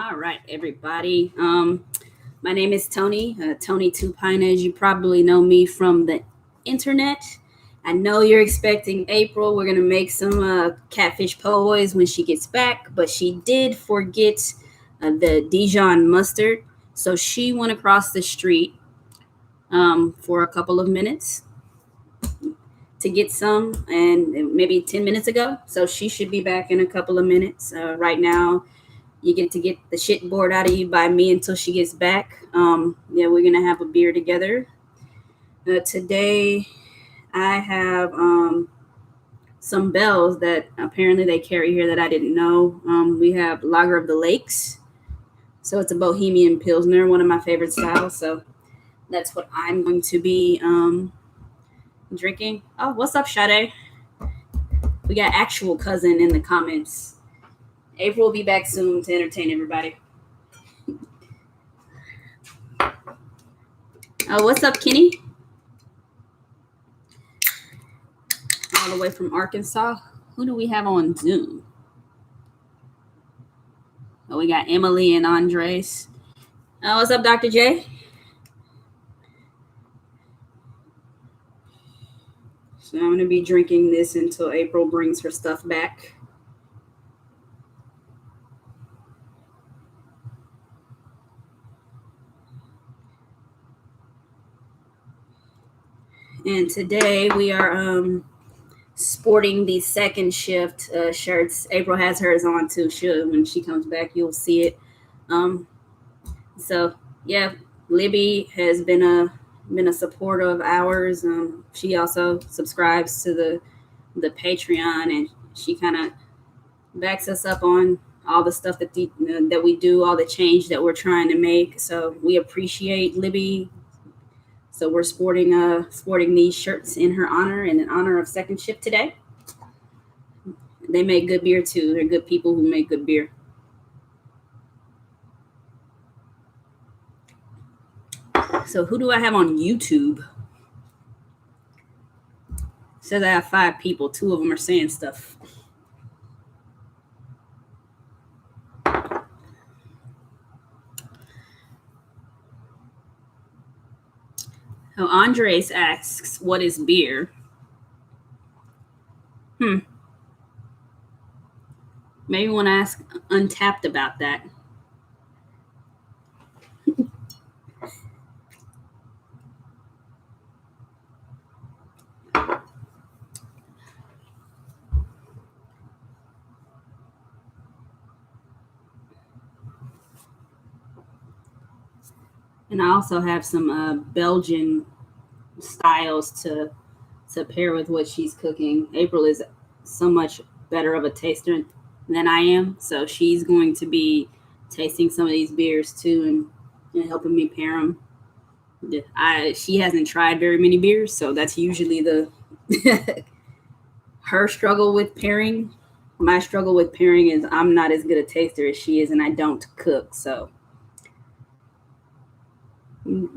All right, everybody. My name is Tony, Tony Tupina, as you probably know me from the internet. I know you're expecting April. We're going to make some catfish po' boys when she gets back, but she did forget the Dijon mustard. So she went across the street for a couple of minutes to get some, and maybe 10 minutes ago. So she should be back in a couple of minutes. Right now, you get to get the shit bored out of you by me until she gets back. We're going to have a beer together. Today, I have some bells that apparently they carry here that I didn't know. We have Lager of the Lakes. So it's a Bohemian Pilsner, one of my favorite styles. So that's what I'm going to be drinking. Oh, what's up, Sade? We got actual cousin in the comments. April will be back soon to entertain everybody. Oh, what's up, Kenny? All the way from Arkansas. Who do we have on Zoom? Oh, we got Emily and Andres. Oh, what's up, Dr. J? So I'm going to be drinking this until April brings her stuff back. And today we are sporting the second shift shirts. April has hers on too. When she comes back, you'll see it. So yeah, Libby has been a supporter of ours. She also subscribes to the Patreon, and she kind of backs us up on all the stuff that that we do, all the change that we're trying to make. So we appreciate Libby. So we're sporting these shirts in her honor and in honor of second shift today. They make good beer too. They're good people who make good beer. So who do I have on YouTube? It says I have 5 people. 2 of them are saying stuff. Oh, Andres asks, what is beer? Maybe want to ask Untapped about that. And I also have some Belgian styles to pair with what she's cooking. April is so much better of a taster than I am, so she's going to be tasting some of these beers too and helping me pair them. She hasn't tried very many beers, so that's usually the her struggle with pairing. My struggle with pairing is I'm not as good a taster as she is, and I don't cook, so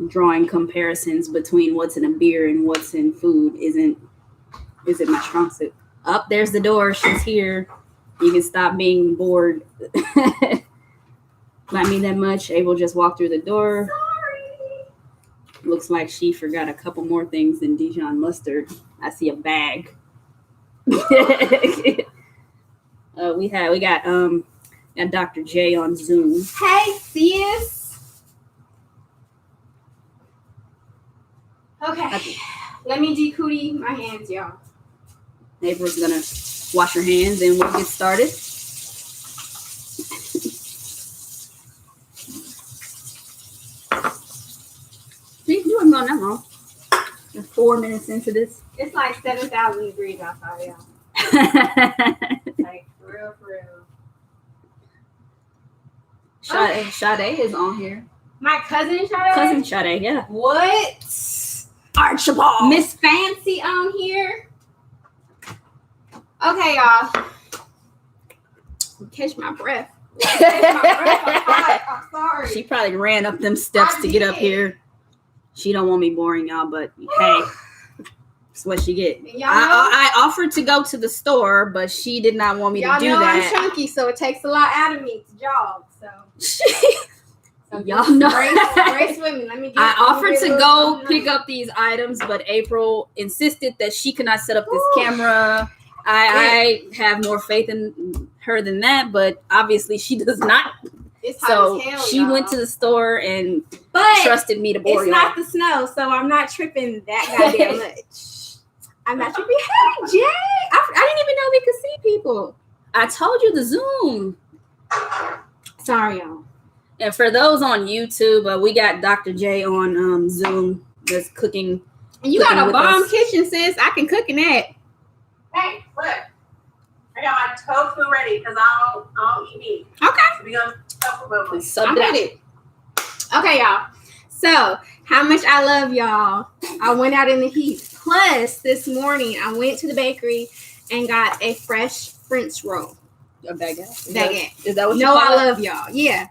drawing comparisons between what's in a beer and what's in food isn't my strong suit. Up, there's the door. She's here. You can stop being bored by me that much. April just walked through the door. Sorry. Looks like she forgot a couple more things than Dijon mustard. I see a bag. We got Dr. J on Zoom. Hey, sis. Okay. Let me decootie my hands, y'all. April's gonna wash her hands and we'll get started. You haven't gone that long. We're 4 minutes into this. It's like 7,000 degrees outside, y'all. Like, for real. Sade is on here. My cousin Sade? Cousin Sade, yeah. What? Archibald. Miss Fancy on here? Okay, y'all. Catch my breath. I'm sorry. She probably ran up them steps to get up here. She don't want me boring y'all, but hey, that's what she get. I offered to go to the store, but she did not want me to do that. I'm chunky, so it takes a lot out of me to jog. So y'all know. Brace with me. I offered to go pick up these items, but April insisted that she could not set up this camera. I have more faith in her than that, but obviously she does not. It's hot So as hell, she y'all. went to the store and But trusted me to board. It's not the snow, so I'm not tripping that goddamn much. I'm not tripping. Hey, Jay! I didn't even know we could see people. I told you the Zoom. Sorry, y'all. And for those on YouTube, we got Dr. J on Zoom that's cooking. And you got a bomb kitchen, sis. I can cook in that. Hey, look. I got my tofu ready because I don't eat meat. Okay. So we gonna tofu boom. I'm with it. Okay, y'all. So, how much I love y'all. I went out in the heat. Plus, this morning, I went to the bakery and got a fresh French roll. A baguette. Baguette. Is that what you No, call I it? love y'all. Yeah.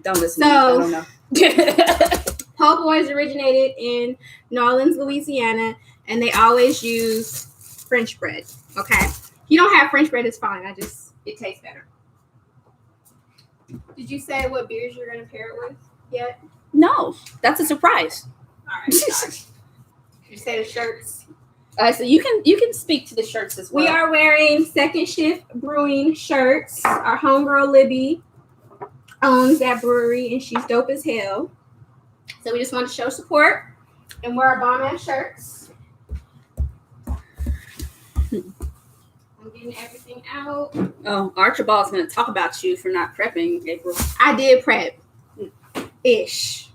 Don't listen So, to me. I don't know. Po' Boys originated in New Orleans, Louisiana, and they always use French bread. Okay. If you don't have French bread, it's fine. It tastes better. Did you say what beers you're going to pair it with yet? No, that's a surprise. All right. Sorry. Did you say the shirts? So you can speak to the shirts as well. We are wearing Second Shift Brewing shirts. Our homegirl Libby owns that brewery, and she's dope as hell. So we just want to show support and wear our bomb-ass shirts. I'm getting everything out. Oh, Archibald's going to talk about you for not prepping, April. I did prep. Ish.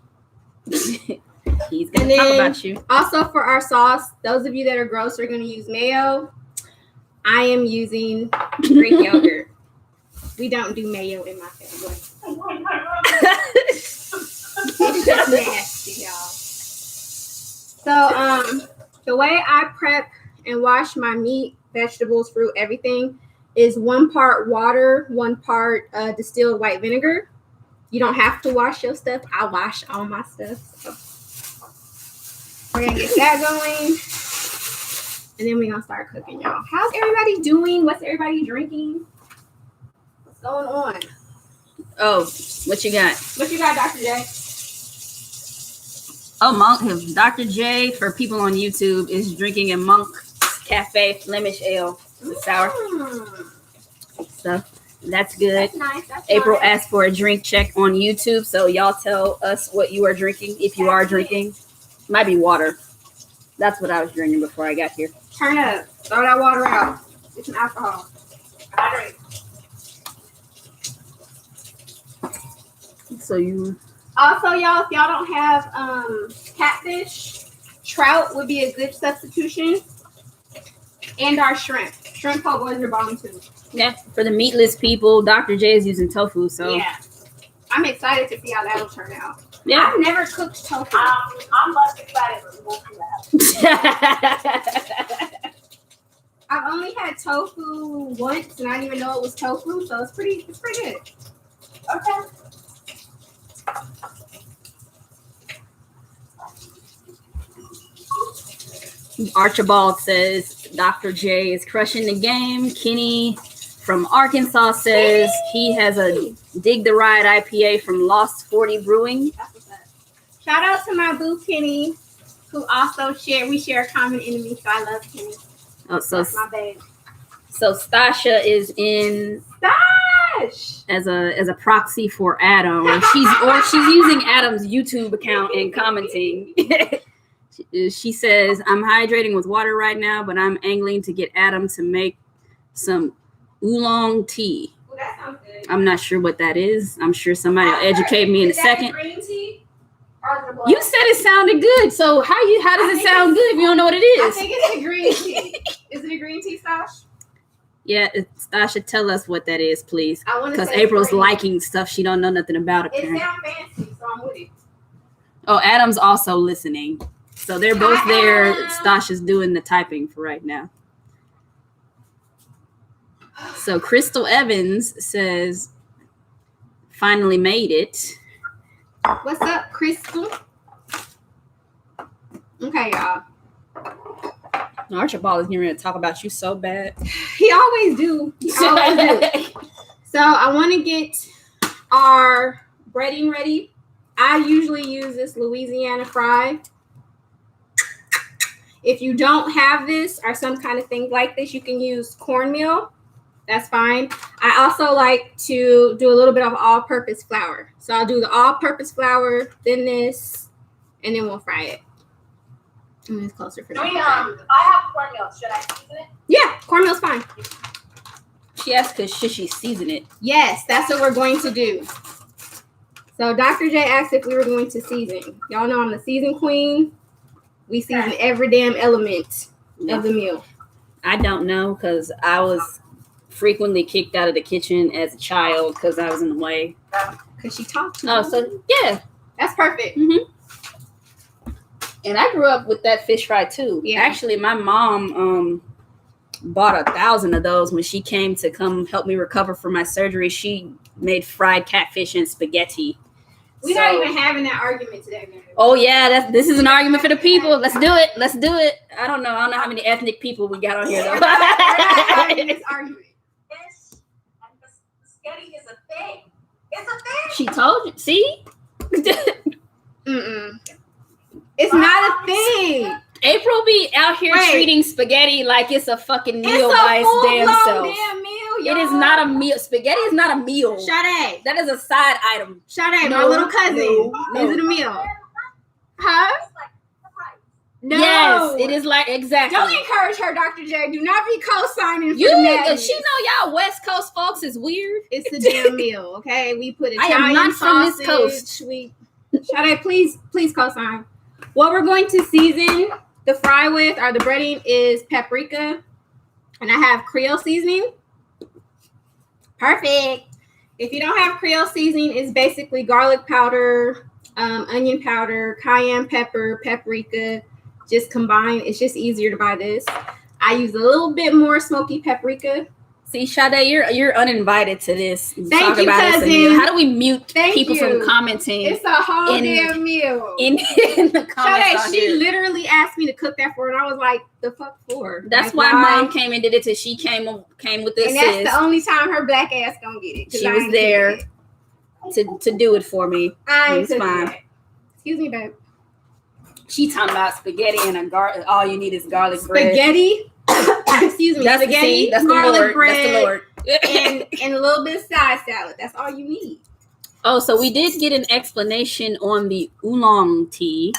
He's going to talk about you. Also for our sauce, those of you that are gross are going to use mayo. I am using Greek yogurt. We don't do mayo in my family. It's just nasty, y'all. So, the way I prep and wash my meat, vegetables, fruit, everything is 1 part water, 1 part distilled white vinegar. You don't have to wash your stuff. I wash all my stuff. So we're going to get that going. And then we're going to start cooking, y'all. How's everybody doing? What's everybody drinking? What's going on? Oh, what you got? What you got, Dr. J? Oh, Monk. Dr. J, for people on YouTube, is drinking a Monk Cafe Flemish Ale. It's sour. So that's good. That's nice. That's April nice. asked for a drink check on YouTube, so y'all tell us what you are drinking if you are drinking. Might be water. That's what I was drinking before I got here. Turn up. Throw that water out. Get some alcohol. Hydrate. So you. Also, y'all, if y'all don't have catfish, trout would be a good substitution. And our shrimp. Shrimp po' boys are bomb too. Yeah, for the meatless people, Dr. J is using tofu, so. Yeah. I'm excited to see how that'll turn out. Yeah. I've never cooked tofu. I'm less excited, but we won't do that. I've only had tofu once, and I didn't even know it was tofu, so it's pretty good. Okay. Archibald says Dr. J is crushing the game. Kenny from Arkansas says he has a Dig the Ride IPA from Lost 40 Brewing. That's what's up. Shout out to my boo Kenny, who also we share a common enemy, so I love Kenny. Oh, so That's my babe. so Stasha is in Stash! as a proxy for Adam, and she's using Adam's YouTube account and commenting. She says, I'm hydrating with water right now, but I'm angling to get Adam to make some oolong tea. Ooh, that sounds good. I'm not sure what that is. I'm sure somebody will educate me in a second. Green tea? Or the black? You said it sounded good, so how does it sound good if you don't know what it I is? think it's a green tea. Is it a green tea, Stash? Yeah, Stasha, tell us what that is, please. I want to Because say April's green. liking stuff she don't know nothing about, It apparently. sounds fancy, so I'm with it. Oh, Adam's also listening. So they're both there. Adam. Stasha's doing the typing for right now. So Crystal Evans says, finally made it. What's up, Crystal? Okay, y'all. Archibald is getting ready to talk about you so bad. He always do. He always do. So I want to get our breading ready. I usually use this Louisiana fry. If you don't have this or some kind of thing like this, you can use cornmeal. That's fine. I also like to do a little bit of all-purpose flour. So I'll do the all-purpose flour, then this, and then we'll fry it. It's closer for that. I have cornmeal. Should I season it? Yeah, cornmeal's fine. She asked, "Cause should she season it?" Yes, that's what we're going to do. So Dr. J asked if we were going to season. Y'all know I'm the season queen. We season every damn element of the meal. I don't know, because I was frequently kicked out of the kitchen as a child because I was in the way. Because she talked to me. Oh, so yeah. That's perfect. Mm-hmm. And I grew up with that fish fry too. Yeah. Actually, my mom bought 1,000 of those when she came to come help me recover from my surgery. She made fried catfish and spaghetti. We're not even having that argument today, man. Oh yeah, this is an argument for the people. Let's do it. Let's do it. I don't know how many ethnic people we got on here though. We're not having this argument. Fish and spaghetti is a thing. It's a thing. She told you. See? Mm-mm. It's not a thing. April be out here treating spaghetti like it's a fucking meal by its damn self. Damn meal, It is not a meal. Spaghetti is not a meal. Sade. That is a side item. Sade, my little cousin. Is it a meal? Huh? No. Yes, it is like exactly. Don't encourage her, Dr. J. Do not be co-signing for You, madness. she know y'all West Coast folks is weird. It's a damn meal, okay? We put Italian I am not from this coast. Sade, please co-sign. What we're going to season the fry with or the breading is paprika, and I have Creole seasoning. Perfect. If you don't have Creole seasoning, it's basically garlic powder, onion powder, cayenne pepper, paprika, just combined. It's just easier to buy this. I use a little bit more smoky paprika. See, Sade, you're uninvited to this. Thank you, cousin. How do we mute people from commenting? It's a whole damn meal. In the comments. Sade, she literally asked me to cook that for her, and I was like, "The fuck for?" That's why mom came and did it. Till she came with this. And that's the only time her black ass gonna get it. She was there to do it for me. It's fine. That. Excuse me, babe. She talking about spaghetti and all you need is garlic bread. Spaghetti. Excuse me. That's spaghetti, that's garlic the Lord. bread, that's the Lord. and a little bit of side salad. That's all you need. Oh, so we did get an explanation on the oolong tea.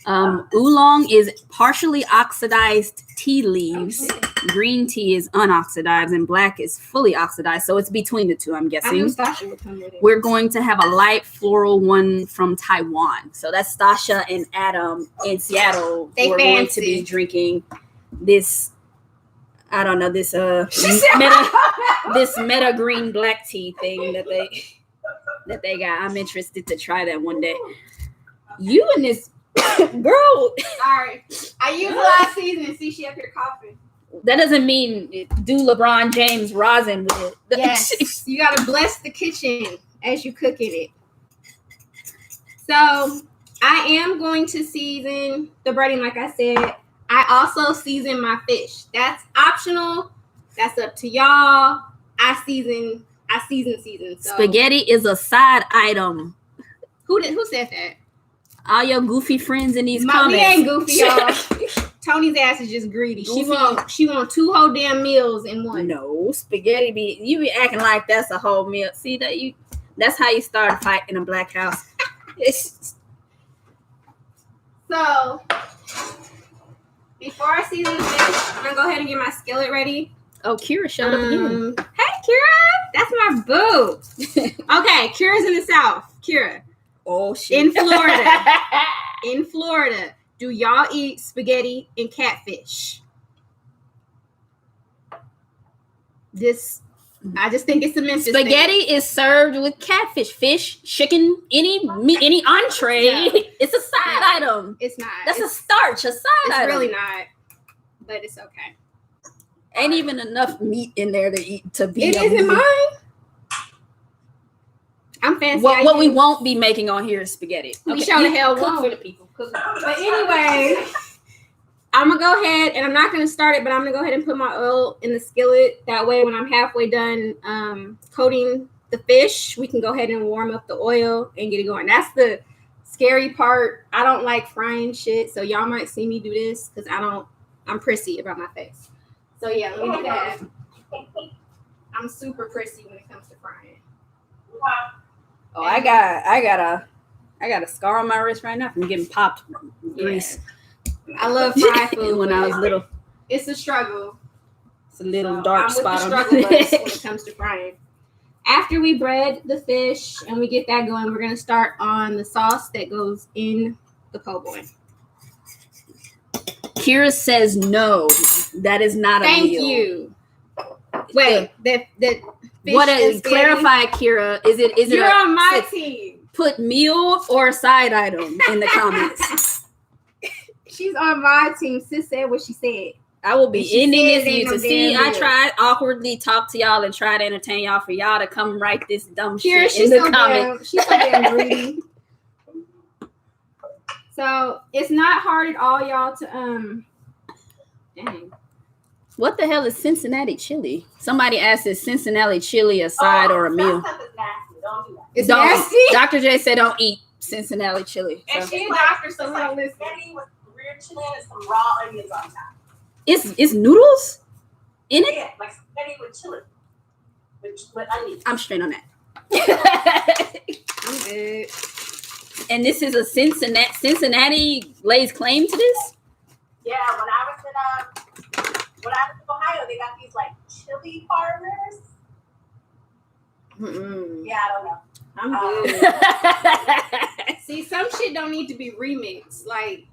Oolong is partially oxidized tea leaves. Green tea is unoxidized, and black is fully oxidized. So it's between the two, I'm guessing. I knew Stasha would come with it. We're going to have a light floral one from Taiwan. So that's Stasha and Adam in Seattle. We're going to be drinking this. I don't know this meta green black tea thing that they got. I'm interested to try that one day. You and this girl. Sorry, I use a lot of seasoning. See, she up here coughing. That doesn't mean do LeBron James rosin with it. Yes, you gotta bless the kitchen as you cooking it. So I am going to season the breading, like I said. I also season my fish. That's optional. That's up to y'all. I season. So. Spaghetti is a side item. Who said that? All your goofy friends in these comments. We ain't goofy, y'all. Tony's ass is just greedy. Goofy. She want 2 whole damn meals in one. No, spaghetti you be acting like that's a whole meal. See that's how you start a fight in a black house. So before I season the fish, I'm gonna go ahead and get my skillet ready. Oh, Kira showed up again. Hey, Kira, that's my boo. Okay, Kira's in the South. Kira. Oh shit. In Florida, do y'all eat spaghetti and catfish? I just think it's a Memphis spaghetti thing. is served with catfish, fish, chicken, any entree. Yeah. It's a side item. It's not. That's a starch, a side item. It's really not, but it's okay. Ain't even enough meat in there to eat to be. It isn't mine. I'm fancy. What we won't be making on here is spaghetti. We sure the hell won't. For the people. But anyway, I'm gonna go ahead and I'm not gonna start it, but I'm gonna go ahead and put my oil in the skillet. That way, when I'm halfway done coating the fish, we can go ahead and warm up the oil and get it going. That's the scary part. I don't like frying shit, so y'all might see me do this because I'm prissy about my face. So yeah, let me do that. I'm super prissy when it comes to frying. Oh, I got a scar on my wrist right now from getting popped grease. I love fried food when I was little. It's a struggle. It's a little dark I'm spot with the on struggle my bus when it comes to frying. After we bread the fish and we get that going, we're gonna start on the sauce that goes in the po' boy. Kira says no. That is not a meal. Thank you. Wait, that fish What is is clarify, Kira? Is it You're on my team. Put meal or side item in the comments. She's on my team. Sis said what she said. I will be ending this said it ain't YouTube. no See, damn I deal. tried awkwardly talk to y'all and try to entertain y'all for y'all to come write this dumb Kira, shit in the comments. she's so damn greedy. So it's not hard at all, y'all, to dang. What the hell is Cincinnati chili? Somebody asked, is Cincinnati chili a side or a meal? That stuff is nasty. Don't do that. It's Don't. nasty. Dr. J said don't eat Cincinnati chili. And So. she's She's like, doctor, so it's we don't like listen. spaghetti with weird chili and some raw onions on top. It's noodles in it? Yeah, like spaghetti with chili. With onions. I'm straight on that. I'm good. And this is a Cincinnati lays claim to this? Yeah, when I was in Ohio, they got these like chili farmers. Mm-mm. Yeah, I don't know. I'm good. See, some shit don't need to be remixed. Like,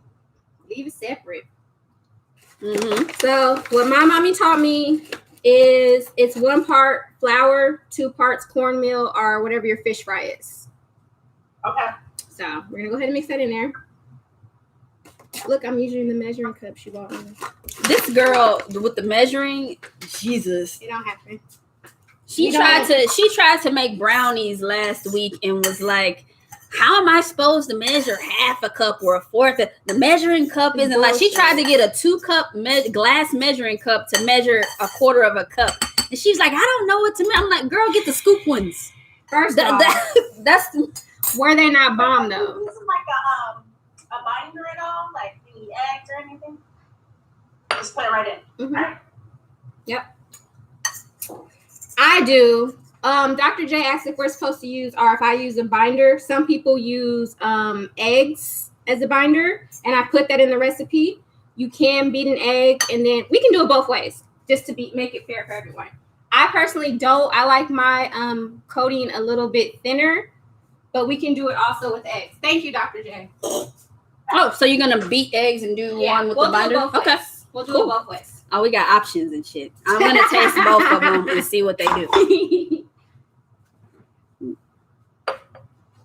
leave it separate. Mm-hmm. So, what my mommy taught me is it's 1 part flour, 2 parts cornmeal, or whatever your fish fry is. Okay. So, we're gonna go ahead and mix that in there. Look, I'm using the measuring cup she bought me. This girl with the measuring, Jesus. It don't happen. She tried to make brownies last week and was like, how am I supposed to measure half a cup or a fourth? The measuring cup isn't like, she tried to get a 2-cup glass measuring cup to measure a quarter of a cup. And she's like, I don't know what to measure. I'm like, girl, get the scoop ones. First of all, That's were they not bomb though? This is like a binder at all? Like you need eggs or anything? Just put it right in. Mm-hmm. Right? Yep. I do. Dr. J asked if we're supposed to use, or if I use a binder. Some people use eggs as a binder, and I put that in the recipe. You can beat an egg, and then we can do it both ways, just to make it fair for everyone. I personally don't. I like my coating a little bit thinner, but we can do it also with eggs. Thank you, Dr. J. oh, so you're gonna beat eggs and do one with the binder? Okay, we'll do it Cool. both ways. Oh, we got options and shit. I'm gonna taste both of them and see what they do.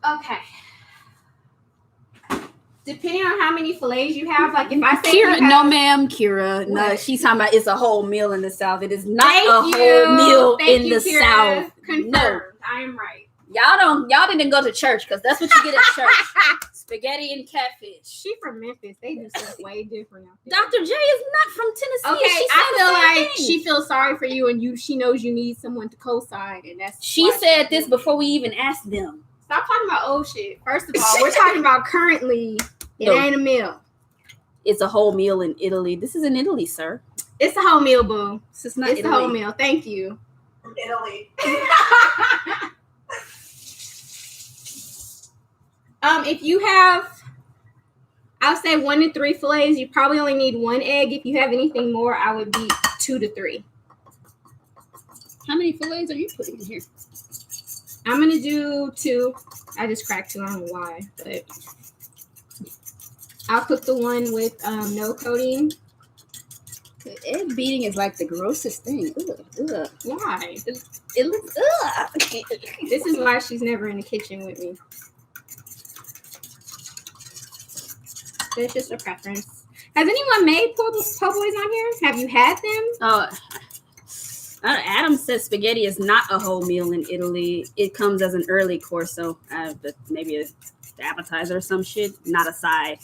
Okay. Depending on how many fillets you have, like if I say Kira, you have, no ma'am, Kira. No, What? she's talking about it's a whole meal in the South. It is not Thank a you. whole meal Thank in you, the Kira. South. Confirmed. No. I am right. Y'all didn't go to church because that's what you get at church. Spaghetti and catfish. She from Memphis. They do stuff way different out there. Dr. J is not from Tennessee. Okay, She I said feel the same like thing. she feels sorry for you, and she knows you need someone to co-sign, and that's She why said she's this doing before we even asked them. it. Stop talking about old shit. First of all, we're talking about currently. It No. ain't a meal. It's a whole meal in Italy. This is in Italy, sir. It's a whole meal, boo. This is not It's Italy. a whole meal. Thank you. From Italy. If you have, I'll say 1 to 3 fillets, you probably only need 1 egg. If you have anything more, I would be 2 to 3. How many fillets are you putting in here? I'm gonna do 2. I just cracked 2. I don't know why, but I'll cook the one with no coating. Egg beating is like the grossest thing. Ugh. Why? It looks ugh. This is why she's never in the kitchen with me. It's just a preference. Has anyone made po' boys on here? Have you had them? Oh, Adam says spaghetti is not a whole meal in Italy. It comes as an early course, so maybe an appetizer or some shit, not a side.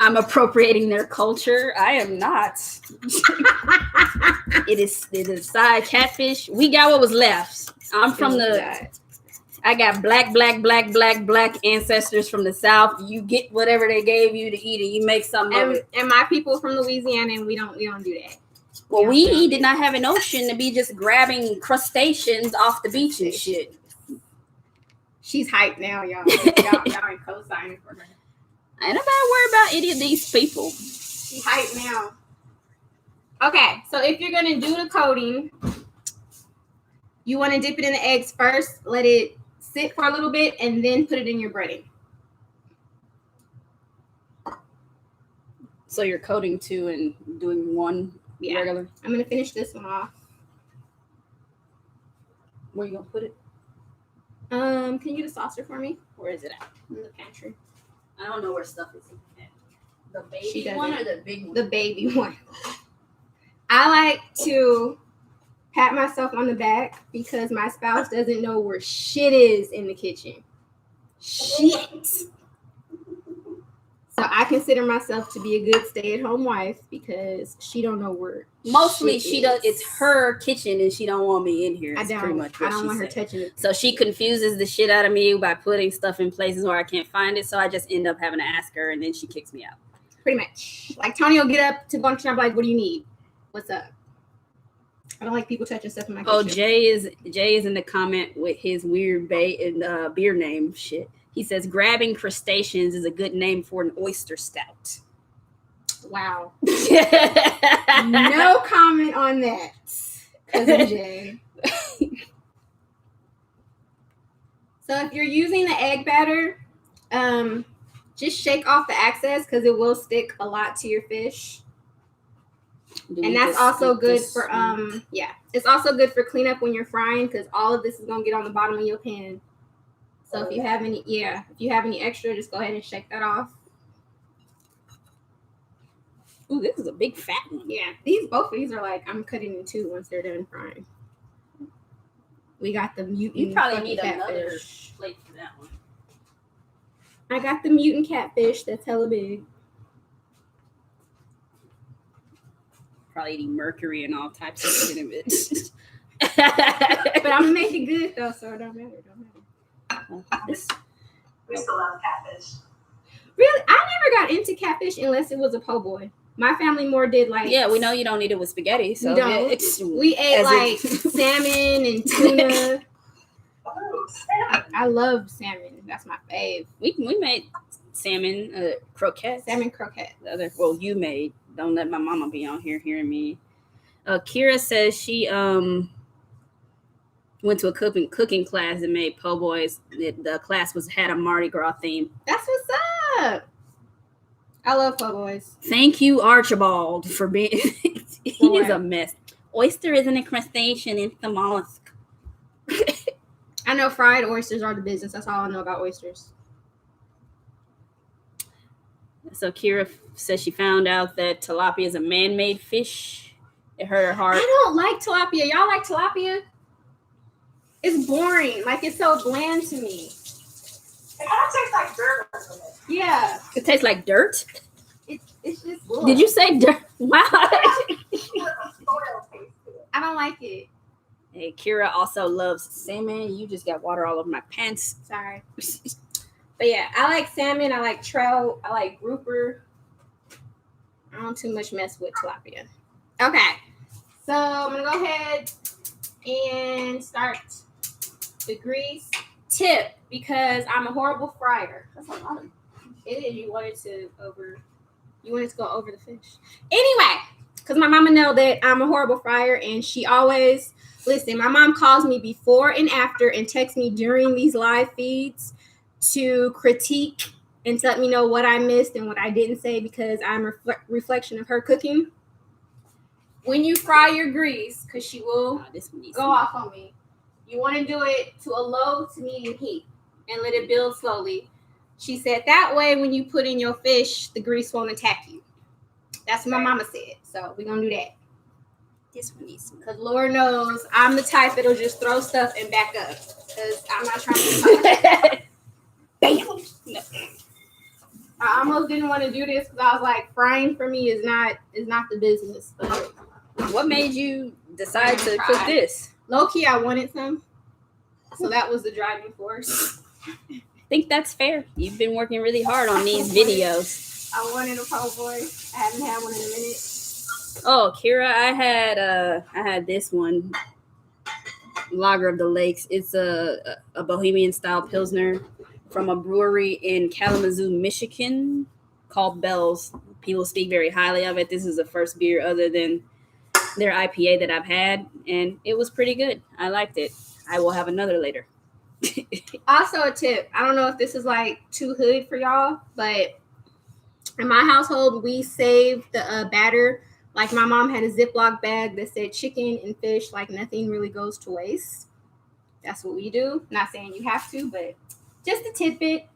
I'm appropriating their culture. I am not. It is side catfish. We got what was left. I'm from I got black ancestors from the South. You get whatever they gave you to eat, and you make something of it. And my people from Louisiana, and we don't do that. Well, we did not have an ocean to be just grabbing crustaceans off the beach and shit. She's hyped now, y'all. y'all ain't co-signing for her. Ain't nobody worry about any of these people. She's hyped now. Okay, so if you're gonna do the coating, you want to dip it in the eggs first. Let it sit for a little bit, and then put it in your breading. So you're coating two and doing one regular? I'm going to finish this one off. Where you going to put it? Can you get a saucer for me? Where is it at? In the pantry. I don't know where stuff is at. The baby one or the big one? The baby one. I like to pat myself on the back because my spouse doesn't know where shit is in the kitchen. Shit. So I consider myself to be a good stay-at-home wife because she don't know where. Mostly she does. It's her kitchen and she don't want me in here. I don't want her touching it. So she confuses the shit out of me by putting stuff in places where I can't find it. So I just end up having to ask her, and then she kicks me out. Pretty much. Like Tony will get up to lunch and I'm like, "What do you need? What's up?" I don't like people touching stuff in my kitchen. Oh, Jay is in the comment with his weird beer name shit. He says grabbing crustaceans is a good name for an oyster stout. Wow. No comment on that, cousin Jay. So if you're using the egg batter, just shake off the excess because it will stick a lot to your fish. And that's also good for it's also good for cleanup when you're frying because all of this is gonna get on the bottom of your pan. So if you have any extra, just go ahead and shake that off. Ooh, this is a big fat one. Yeah, both of these are like I'm cutting in two once they're done frying. We got the mutant. You probably need catfish. Another plate for that one. I got the mutant catfish that's hella big. Probably eating mercury and all types of shit in it. But I'm gonna make it good though, so it don't matter. We still love catfish. Really, I never got into catfish unless it was a po' boy. My family more did like. Yeah, we know you don't eat it with spaghetti. So we don't. We ate like salmon and tuna. Oh, salmon. I love salmon. That's my fave. We made salmon croquettes. Salmon croquette. You made. Don't let my mama be on here hearing me. Kira says she went to a cooking class and made po' boys. The class had a Mardi Gras theme. That's what's up. I love po' boys. Thank you, Archibald, for being. He is a mess. Oyster isn't a crustacean; it's a mollusk. I know fried oysters are the business. That's all I know about oysters. So Kira says she found out that tilapia is a man-made fish. It hurt her heart. I don't like tilapia. Y'all like tilapia? It's boring. Like, it's so bland to me. It kind of tastes like dirt. Yeah. It tastes like dirt? It's just... Ugh. Did you say dirt? Wow. I don't like it. Hey, Kira also loves salmon. You just got water all over my pants. Sorry. But yeah, I like salmon. I like trout. I like grouper. I don't too much mess with tilapia. Okay. So I'm going to go ahead and start the grease. Tip, because I'm a horrible fryer. That's a lot of it is. You want it to go over the fish. Anyway, because my mama know that I'm a horrible fryer, and she always listen. My mom calls me before and after and texts me during these live feeds to critique and to let me know what I missed and what I didn't say because I'm a reflection of her cooking. When you fry your grease, because she will go off on me, you want to do it to a low to medium heat and let it build slowly. She said that way when you put in your fish, the grease won't attack you. That's what my mama said. So we're going to do that. This one needs some. Because Lord knows I'm the type that'll just throw stuff and back up. Because I'm not trying to... Bam! No. I almost didn't want to do this because I was like, frying for me is not the business. But What made you decide to Try. cook this? low key, I wanted some, so that was the driving force. I think that's fair. You've been working really hard on these videos. I wanted a po' boy. I haven't had one in a minute. Oh, Kira, I had this one, Lager of the Lakes. It's a Bohemian style Pilsner from a brewery in Kalamazoo, Michigan called Bell's. People speak very highly of it. This is the first beer other than their IPA that I've had, and it was pretty good. I liked it. I will have another later. Also, a tip. I don't know if this is like too hood for y'all, but in my household, we saved the batter. Like my mom had a Ziploc bag that said chicken and fish, like nothing really goes to waste. That's what we do. Not saying you have to, but just a tidbit.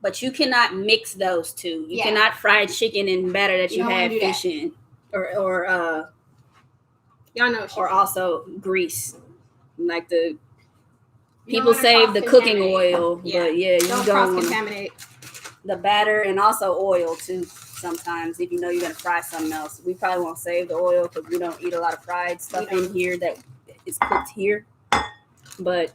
But you cannot mix those two. You Yeah. cannot fry chicken in batter that You you don't wanna had do that. fish in, or Y'all know. or also grease. Like the You don't people wanna save the cooking cross-contaminate. oil, Yeah. but yeah, you Don't don't cross want contaminate. the batter and also oil too. Sometimes if you know you're gonna fry something else, we probably won't save the oil because we don't eat a lot of fried stuff in here that is cooked here. But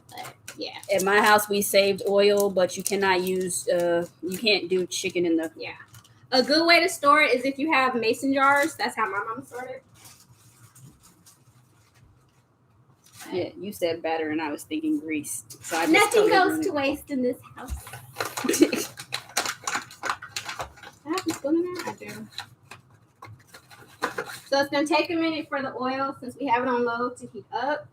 Yeah. at my house, we saved oil, but you cannot use you can't do chicken in the. A good way to store it is if you have mason jars. That's how my mom stored it. Yeah, you said batter, and I was thinking grease. So I just Nothing totally goes ruined to it. waste in this house. I have to spoon in there? I do. So it's going to take a minute for the oil, since we have it on low, to heat up.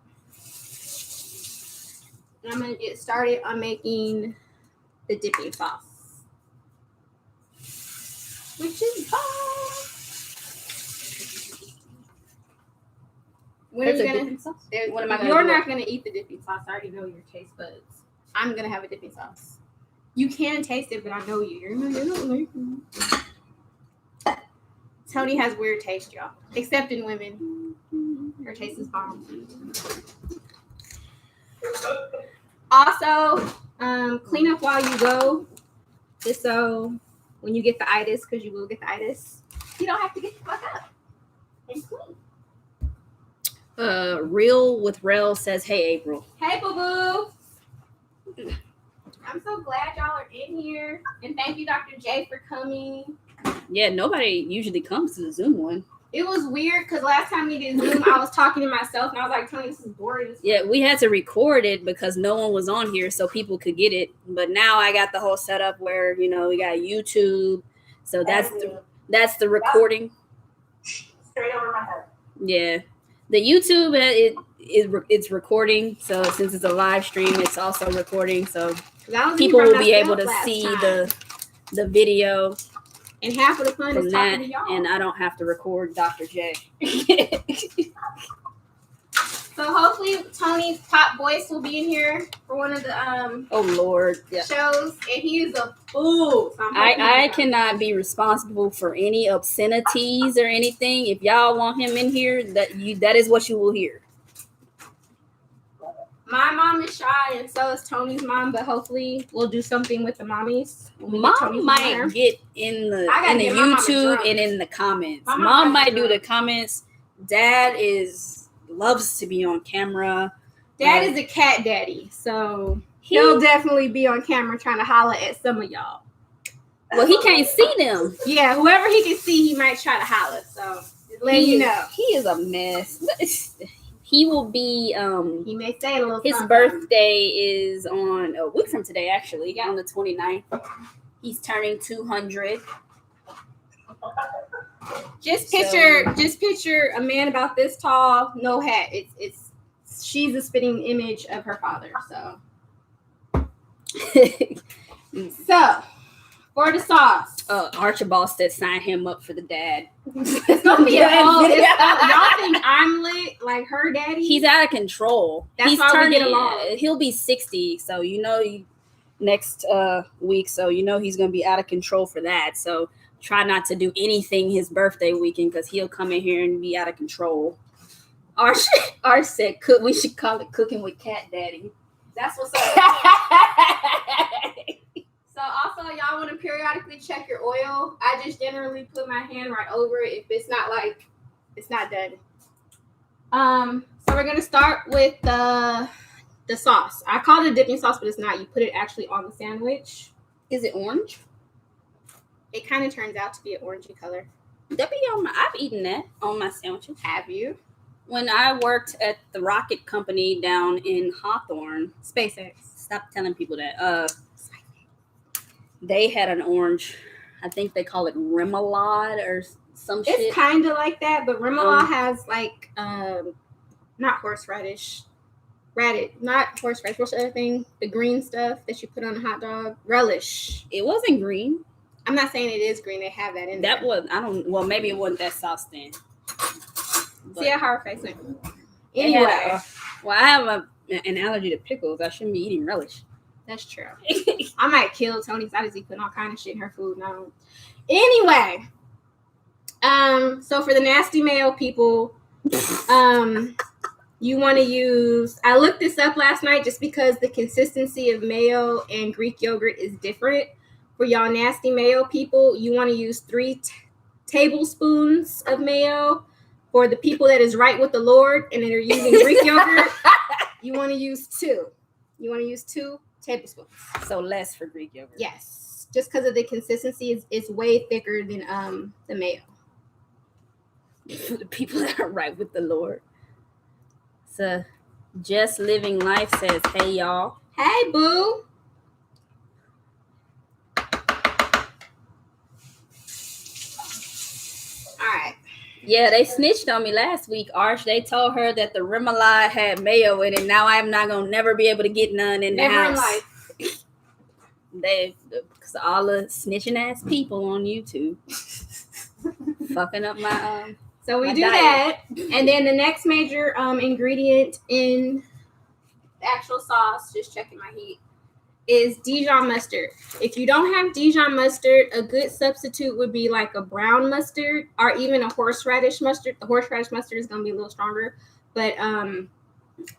And I'm going to get started on making the dipping sauce. Which is bomb. When are That's you a gonna? dipping sauce? There- What am I gonna You're do? not gonna eat the dipping sauce. I already know your taste buds. I'm gonna have a dipping sauce. You can taste it, but I know you. You're not like it. Tony has weird taste, y'all. Except in women. Her taste is bomb. Also, clean up while you go. Just so when you get the itis, because you will get the itis, you don't have to get the fuck up. And clean. Real with Rel says, "Hey April." Hey, boo boo. I'm so glad y'all are in here. And thank you, Dr. J, for coming. Yeah, nobody usually comes to the Zoom one. It was weird because last time we did Zoom, I was talking to myself and I was like, Tony, this is boring. Yeah, we had to record it because no one was on here so people could get it. But now I got the whole setup where, we got YouTube. So that's the recording. Straight over my head. Yeah. The YouTube, it's recording. So since it's a live stream, it's also recording. So people will be able to see the video And half of the fun from is that, talking to y'all. and I don't have to record Dr. J. So hopefully Tony's top voice will be in here for one of the Oh Lord, yeah. shows. And he is a fool. So I'm hoping I he- cannot be responsible for any obscenities or anything. If y'all want him in here, that is what you will hear. My mom is shy, and so is Tony's mom. But hopefully, we'll do something with the mommies. When we get Tony's Mom mom here. might get in the I gotta get my mama YouTube drunk. and in the comments. My mama Mom gotta might get do the drunk. comments. Dad loves to be on camera. Dad is a cat daddy, so he'll definitely be on camera trying to holler at some of y'all. Well, he can't see them. Yeah, whoever he can see, he might try to holler. So just letting you know. He is a mess. He will be He may say a little his something. birthday is on a week from today, actually, on the 29th. He's turning 200. Just picture a man about this tall, no hat. She's a spitting image of her father. So for the sauce, Archibald said sign him up for the dad. it's gonna be a whole. Y'all think I'm lit like her daddy? He's out of control. That's He's why we get along. He'll be 60, so next week, so he's gonna be out of control for that. So try not to do anything his birthday weekend because he'll come in here and be out of control. Arch said we should call it Cooking with Cat Daddy. That's what's up. So also, y'all want to periodically check your oil. I just generally put my hand right over it if it's not like it's not done. So we're gonna start with the sauce. I call it a dipping sauce, but it's not. You put it actually on the sandwich. Is it orange? It kind of turns out to be an orangey color. That be on my. I've eaten that on my sandwiches. Have you? When I worked at the rocket company down in Hawthorne, SpaceX. Stop telling people that. They had an orange. I think they call it remoulade or some shit. It's kind of like that, but remoulade has like not horseradish, not horseradish. What's the other thing? The green stuff that you put on a hot dog. Relish. It wasn't green. I'm not saying it is green. They have that in there. That was, I don't, well, maybe it wasn't that sauce then. See how her face went. Anyway. Well, I have an allergy to pickles. I shouldn't be eating relish. That's true. I might kill Tony because I just eat putting all kind of shit in her food now. Anyway. So for the nasty mayo people, you want to use, I looked this up last night just because the consistency of mayo and Greek yogurt is different. For y'all nasty mayo people, you want to use 3 tablespoons of mayo. For the people that is right with the Lord and that are using Greek yogurt, you want to use 2. You want to use 2 tablespoons. So less for Greek yogurt. Yes. Just because of the consistency is way thicker than the mayo. For the people that are right with the Lord. So Just Living Life says, hey y'all. Hey boo. Alright. Yeah, they snitched on me last week, Arch. They told her that the remoulade had mayo in it. Now I'm not gonna never be able to get none in the house. In life. Because all the snitching ass people on YouTube fucking up my So we my do diet. that, and then the next major ingredient in the actual sauce, just checking my heat, is Dijon mustard. If you don't have Dijon mustard, a good substitute would be like a brown mustard or even a horseradish mustard. The horseradish mustard is going to be a little stronger, but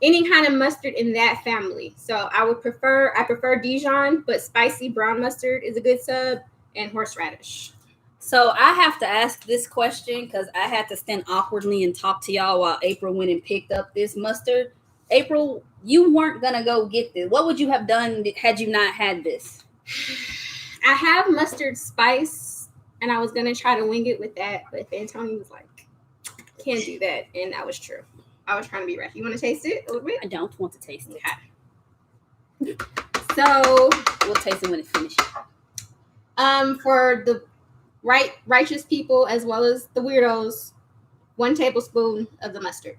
any kind of mustard in that family. So I prefer Dijon, but spicy brown mustard is a good sub, and horseradish. So I have to ask this question because I had to stand awkwardly and talk to y'all while April went and picked up this mustard. April, you weren't going to go get this. What would you have done had you not had this? I have mustard spice, and I was going to try to wing it with that, but then Tony was like, can't do that, and that was true. I was trying to be right. You want to taste it a little bit? I don't want to taste it. Okay. So we'll taste it when it finishes. For the righteous people as well as the weirdos, 1 tablespoon of the mustard.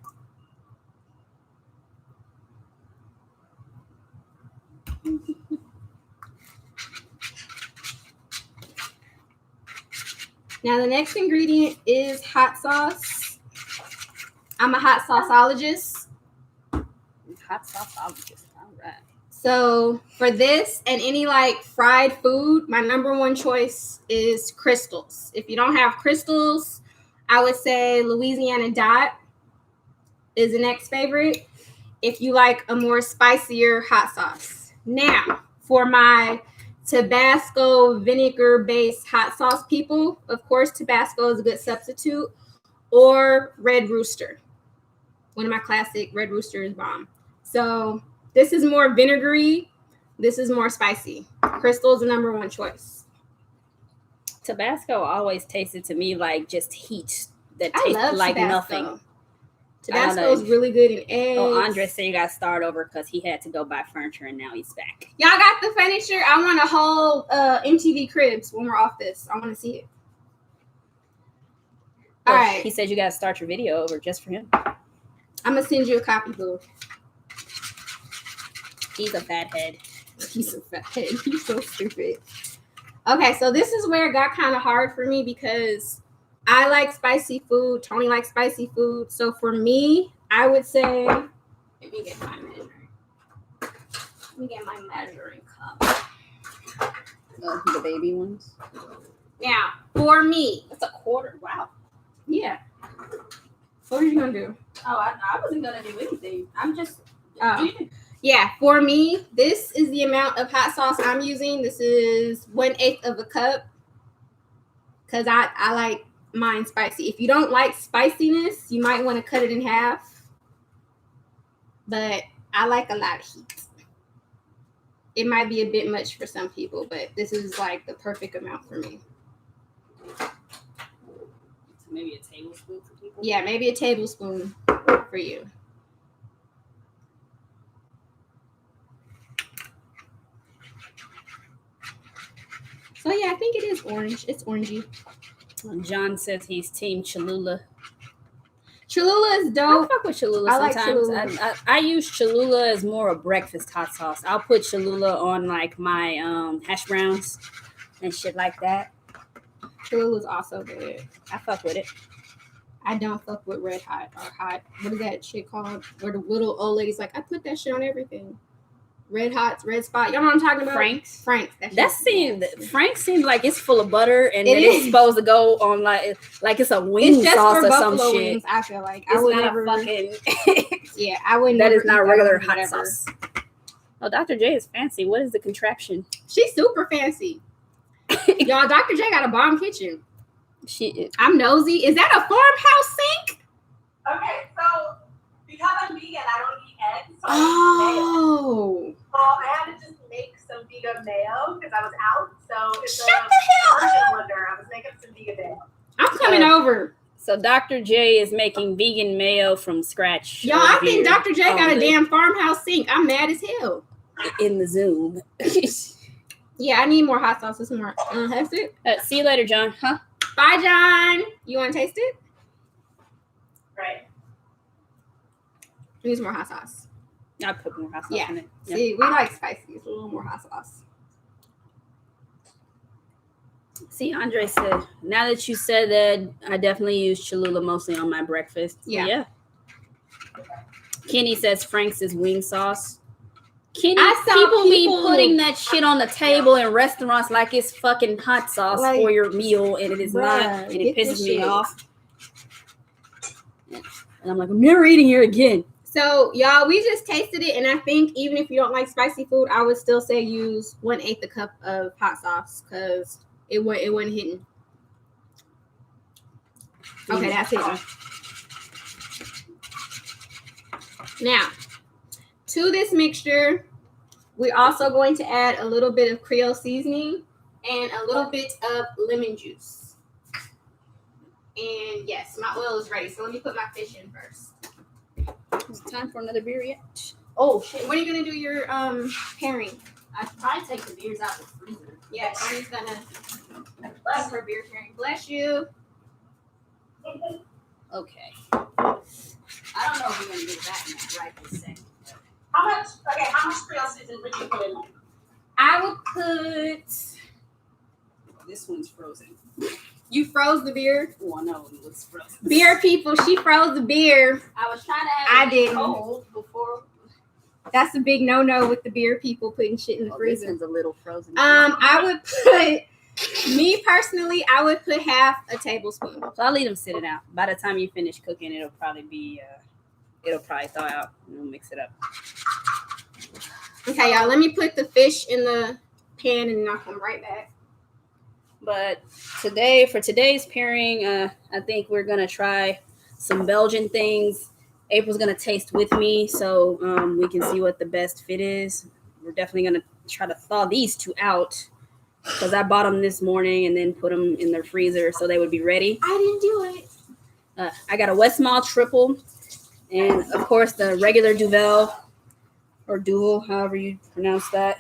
Now the next ingredient is hot sauce. I'm a hot sauceologist. Hot sauceologist. All right. So for this and any like fried food, my number 1 choice is Crystals. If you don't have Crystals, I would say Louisiana Dot is the next favorite. If you like a more spicier hot sauce. Now, for my Tabasco vinegar-based hot sauce people, of course, Tabasco is a good substitute, or Red Rooster. One of my classic Red Rooster is bomb. So this is more vinegary. This is more spicy. Crystal is the number 1 choice. Tabasco always tasted to me like just heat that I tastes love like Tabasco. nothing. Tabasco is really good in eggs. Oh, Andre said you got to start over because he had to go buy furniture and now he's back. Y'all got the furniture? I want a whole MTV Cribs when we're off this. I want to see it. All right. He said you got to start your video over just for him. I'm going to send you a copy, boo. He's a fathead. He's a fathead. He's so stupid. Okay, so this is where it got kind of hard for me because I like spicy food. Tony likes spicy food. So for me, I would say, let me get my measuring cup. The baby ones. Now, for me, That's a quarter. Wow. yeah. What are you gonna do? Oh, I wasn't gonna do anything. I'm just. Oh. Yeah, for me, this is the amount of hot sauce I'm using. This is 1/8 of a cup because I like mine spicy. If you don't like spiciness, you might want to cut it in half. But I like a lot of heat. It might be a bit much for some people, but this is like the perfect amount for me. So maybe a tablespoon for people? Yeah, maybe a tablespoon for you. So yeah, I think it is orange. It's orangey. John says he's team Cholula. Cholula is I dope. fuck with Cholula I like sometimes. Cholula. I use Cholula as more a breakfast hot sauce. I'll put Cholula on like my hash browns and shit like that. Cholula is also good. I fuck with it. I don't fuck with Red Hot or Hot. What is that shit called? Where the little old lady's like, I put that shit on everything. Red Hot, Red Spot. Y'all know what I'm talking about? Frank's. That Frank seems like it's full of butter and It it's is. supposed to go on like it's a wing It's just sauce for or some buffalo shit. wings, I feel like. It's I would not never a fucking. Yeah, I wouldn't. That never is not eat regular on hot whatever. sauce. Oh, Dr. J is fancy. What is the contraption? She's super fancy. Y'all, Dr. J got a bomb kitchen. I'm nosy. Is that a farmhouse sink? Okay, so because I'm vegan, I don't eat eggs. So Oh. So I had to just make some vegan mayo because I was out. So it's Shut the hell immersion up. wonder. I was making some vegan mayo. I'm coming over. So Dr. J is making vegan mayo from scratch. Y'all, I think over Dr. J here got a on the- damn farmhouse sink. I'm mad as hell. in the Zoom. Yeah, I need more hot sauce. This more. That's it. See you later, John. Huh? Bye, John. You want to taste it? Right. Use more hot sauce. I put more hot sauce Yeah. in it. Yeah. See, we like spicy. It's a little more hot sauce. See, Andre said, now that you said that, I definitely use Cholula mostly on my breakfast. Yeah. Kenny says Frank's is wing sauce. Kenny, I saw people be people- putting that shit on the table in restaurants like it's fucking hot sauce Like, for your meal, and it is not, bruh, and it get this pisses me shit. off. And I'm like, I'm never eating here again. So, y'all, we just tasted it, and I think even if you don't like spicy food, I would still say use 1/8 a cup of hot sauce because it wasn't hitting. Okay, that's it. Now, to this mixture, we're also going to add a little bit of Creole seasoning and a little bit of lemon juice. And yes, my oil is ready. So let me put my fish in first. Is it time for another beer yet? Oh shit! When are you gonna do your pairing? I probably take the beers out of the freezer. Yeah, Tony's gonna bless her beer pairing. Bless you. Okay. I don't know if we're gonna do that in right this second. How much Creole seasoning would you put in? I would put. This one's frozen. You froze the beer. Oh, no, it was frozen. Beer people, she froze the beer. I was trying to have I didn't. cold before. That's a big no-no with the beer people putting shit in the This freezer. one's a little frozen. I would put. Me personally, I would put half a tablespoon. So I'll leave them sit it out. By the time you finish cooking, it'll probably be, it'll probably thaw out and we'll mix it up. Okay, y'all. Let me put the fish in the pan and then I'll come right back. But today, for today's pairing, I think we're gonna try some Belgian things. April's gonna taste with me, so we can see what the best fit is. We're definitely gonna try to thaw these two out because I bought them this morning and then put them in their freezer so they would be ready. I didn't do it. I got a Westmalle triple, and of course the regular Duvel or Duvel, however you pronounce that.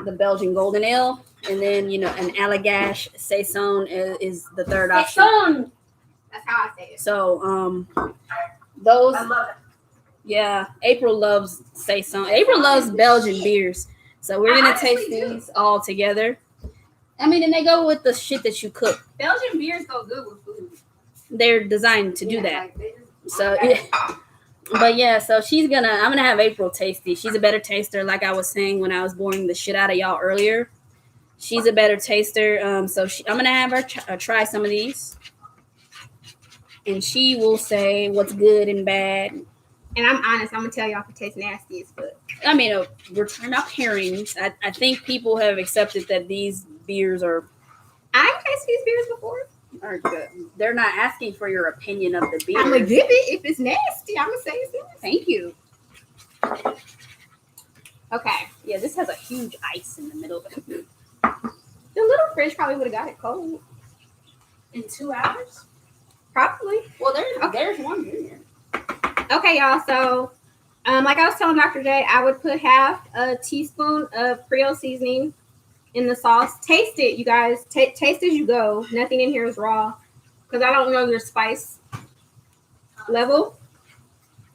The Belgian Golden Ale, and then an Allagash Saison is the third option. Saison. That's how I say it. So those, I love it. yeah. April loves Saison. April loves Belgian beers, so we're gonna I honestly taste do. these all together. I mean, and they go with the shit that you cook. Belgian beers go good with food. They're designed to do Yeah, that. like, they just- So yeah. But yeah, so I'm gonna have April taste these. She's a better taster, like I was saying when I was boring the shit out of y'all earlier. She's a better taster. So I'm gonna have her try some of these, and she will say what's good and bad. And I'm honest, I'm gonna tell y'all if it tastes nasty as fuck. I mean, we're talking about pairings. I think people have accepted that these beers are I've tasted these beers before. good. They're not asking for your opinion of the beer. I'm gonna give it. If it's nasty, I'm gonna say it's nasty. Thank you. Okay. Yeah, this has a huge ice in the middle of it. The little fridge probably would have got it cold. In 2 hours? Probably. Well, there's one here. Okay, y'all. So, like I was telling Dr. J, I would put half a teaspoon of Creole seasoning in the sauce. Taste it, you guys. Taste as you go. Nothing in here is raw because I don't know your spice level.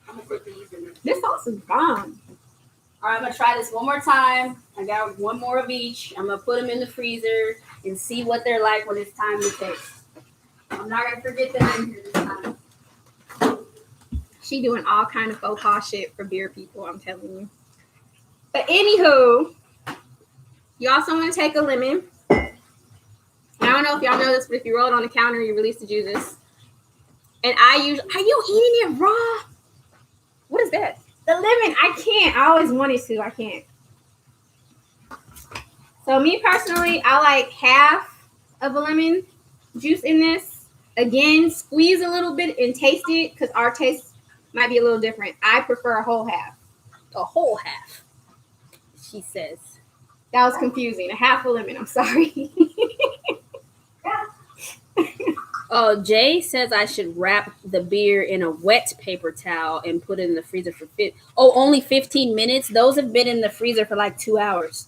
I'm gonna put these in there. This sauce is bomb. All right, I'm gonna try this one more time. I got one more of each. I'm gonna put them in the freezer and see what they're like when it's time to taste. I'm not gonna forget them in here this time. She doing all kind of faux pas shit for beer people, I'm telling you. But anywho, you also want to take a lemon. And I don't know if y'all know this, but if you roll it on the counter, you release the juices. And are you eating it raw? What is that? The lemon, I can't. I always wanted to, I can't. So me personally, I like half of a lemon juice in this. Again, squeeze a little bit and taste it because our taste might be a little different. I prefer a whole half. A whole half, she says. That was confusing. A half a lemon. I'm sorry. Oh, Jay says I should wrap the beer in a wet paper towel and put it in the freezer for only 15 minutes. Those have been in the freezer for like 2 hours.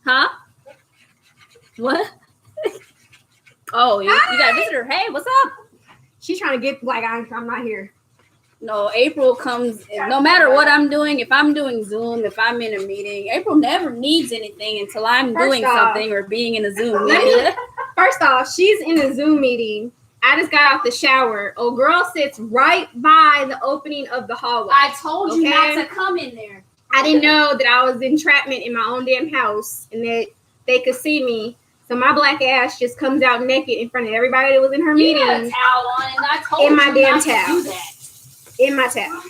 Huh? What? Oh, you got a visitor. Hey, what's up? She's trying to get like I'm not here. No, April comes no matter what I'm doing. If I'm doing Zoom, if I'm in a meeting, April never needs anything until I'm doing something or being in a Zoom meeting. First off, she's in a Zoom meeting. I just got out the shower. Oh, girl sits right by the opening of the hallway. I told you not to come in there. I didn't know that I was entrapment in my own damn house and that they could see me. So my black ass just comes out naked in front of everybody that was in her meeting. You had a towel on, and I told in my you damn not towel. to do that. In my towel.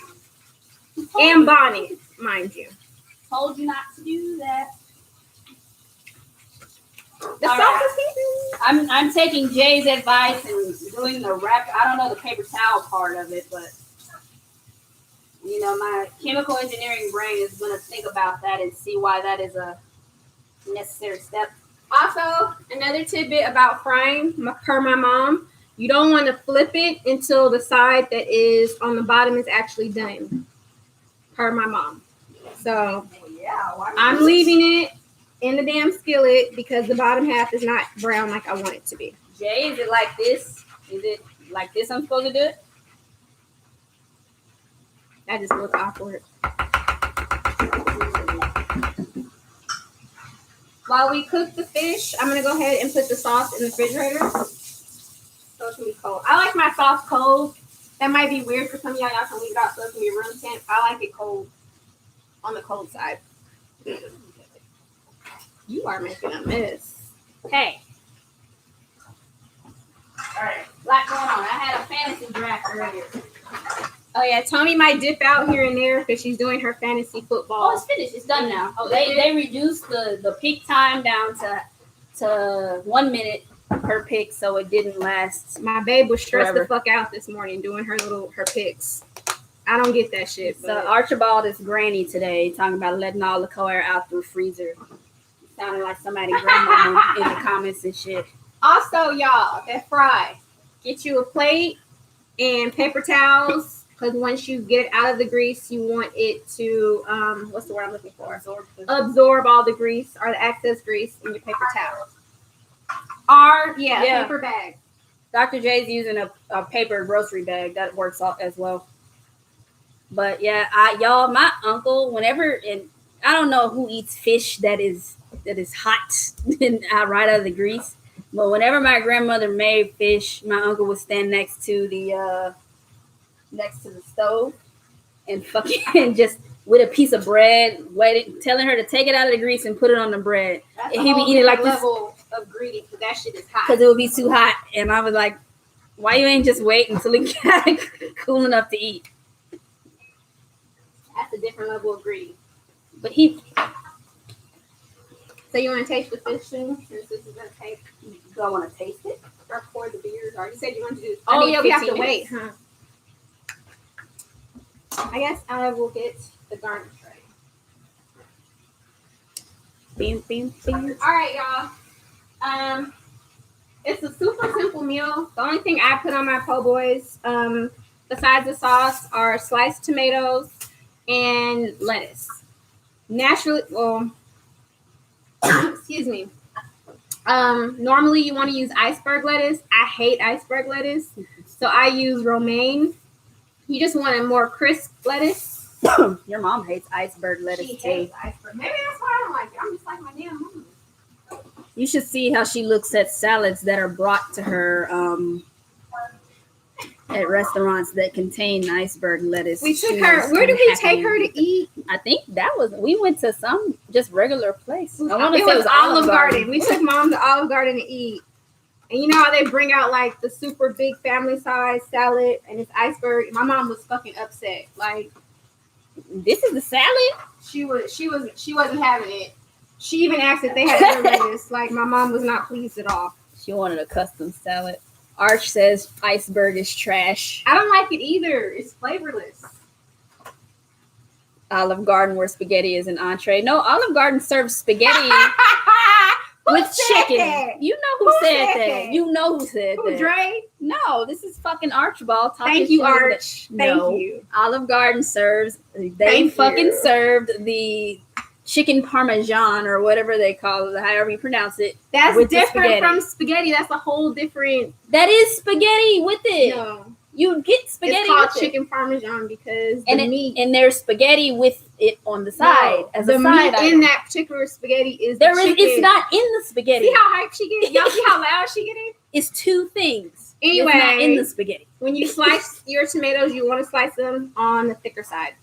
And bonnet, mind you. Told you not to do that. The sauce is seasoned. I'm taking Jay's advice and doing the wrap. I don't know the paper towel part of it, but you know, my chemical engineering brain is going to think about that and see why that is a necessary step. Also, another tidbit about frying, per my mom, you don't want to flip it until the side that is on the bottom is actually done. Per my mom. So I'm leaving it in the damn skillet because the bottom half is not brown like I want it to be. Jay, is it like this? Is it like this I'm supposed to do it? That just looks awkward. While we cook the fish, I'm going to go ahead and put the sauce in the refrigerator. So it's going to be cold. I like my sauce cold. That might be weird for some of y'all. Y'all can leave it out so it can be room temp. I like it cold. On the cold side. You are making a mess. Hey. All right. A lot going on. I had a fantasy draft earlier. Oh, yeah. Tony might dip out here and there because she's doing her fantasy football. Oh, it's finished. It's done now. Oh, they reduced the pick time down to 1 minute per pick, so it didn't last. My babe was stressed forever. the fuck out this morning doing her picks. I don't get that shit. So Archibald is granny today, talking about letting all the color out through freezer. Sounding like somebody grandma in the comments and shit. Also, y'all, that fry, get you a plate and paper towels. Because once you get it out of the grease, you want it to, what's the word I'm looking for? Absorb all the grease or the excess grease in your paper towel. Yeah. Paper bag. Dr. J's using a paper grocery bag. That works as well. But yeah, y'all, my uncle, whenever, and I don't know who eats fish that is hot and right out of the grease. But whenever my grandmother made fish, my uncle would stand next to the stove and fucking just with a piece of bread, telling her to take it out of the grease and put it on the bread. And he'd be eating like this. of greedy because that shit is hot. Because it would be too hot. And I was like, why you ain't just wait until it got cool enough to eat? That's a different level of greedy. But he... So you want to taste the fish soon? Since this is going to take... Do I want to taste it? Or pour the beers? Or you said you wanted to do... I Oh, need yeah, we have to 15 wait, minutes. huh? I guess I will get the garnish ready. Beam, beam, beam. All right, y'all. It's a super simple meal. The only thing I put on my po' boys, besides the sauce, are sliced tomatoes and lettuce. Naturally, well, excuse me. Normally you want to use iceberg lettuce. I hate iceberg lettuce, so I use romaine. You just want a more crisp lettuce. Your mom hates iceberg lettuce She too. hates iceberg. Maybe that's why I don't like it. I'm just like my damn mom. You should see how she looks at salads that are brought to her at restaurants that contain iceberg lettuce. We took She her. knows Where did we happening. take her to eat? I think that was, we went to some just regular place. I want to It say was Olive Garden. We took mom to Olive Garden to eat. And you know how they bring out like the super big family size salad and it's iceberg. My mom was fucking upset. Like This is the salad? she wasn't having it. She even asked if they had other lettuce. Like my mom was not pleased at all. She wanted a custom salad. Arch says iceberg is trash. I don't like it either. It's flavorless. Olive Garden where spaghetti is an entree. No, Olive Garden serves spaghetti Who with said chicken. that? You know who said that. You know who said Who, that. Dre? No, this is fucking Archibald. talking Thank you, shit over Arch. the- Thank No. you. Olive Garden serves. They Thank fucking you. served the chicken parmesan or whatever they call it, however you pronounce it. That's With the different spaghetti. from spaghetti. That's a whole different. That is spaghetti with it. No, You get spaghetti it's called with chicken parmesan because it. And the meat. and there's spaghetti with it on the side No, as the a side meat item. in that particular spaghetti is There the is. chicken. It's not in the spaghetti. See how hype she get? Y'all see how loud she getting? It's two things. Anyway, it's not in the spaghetti. when you slice your tomatoes, you want to slice them on the thicker side.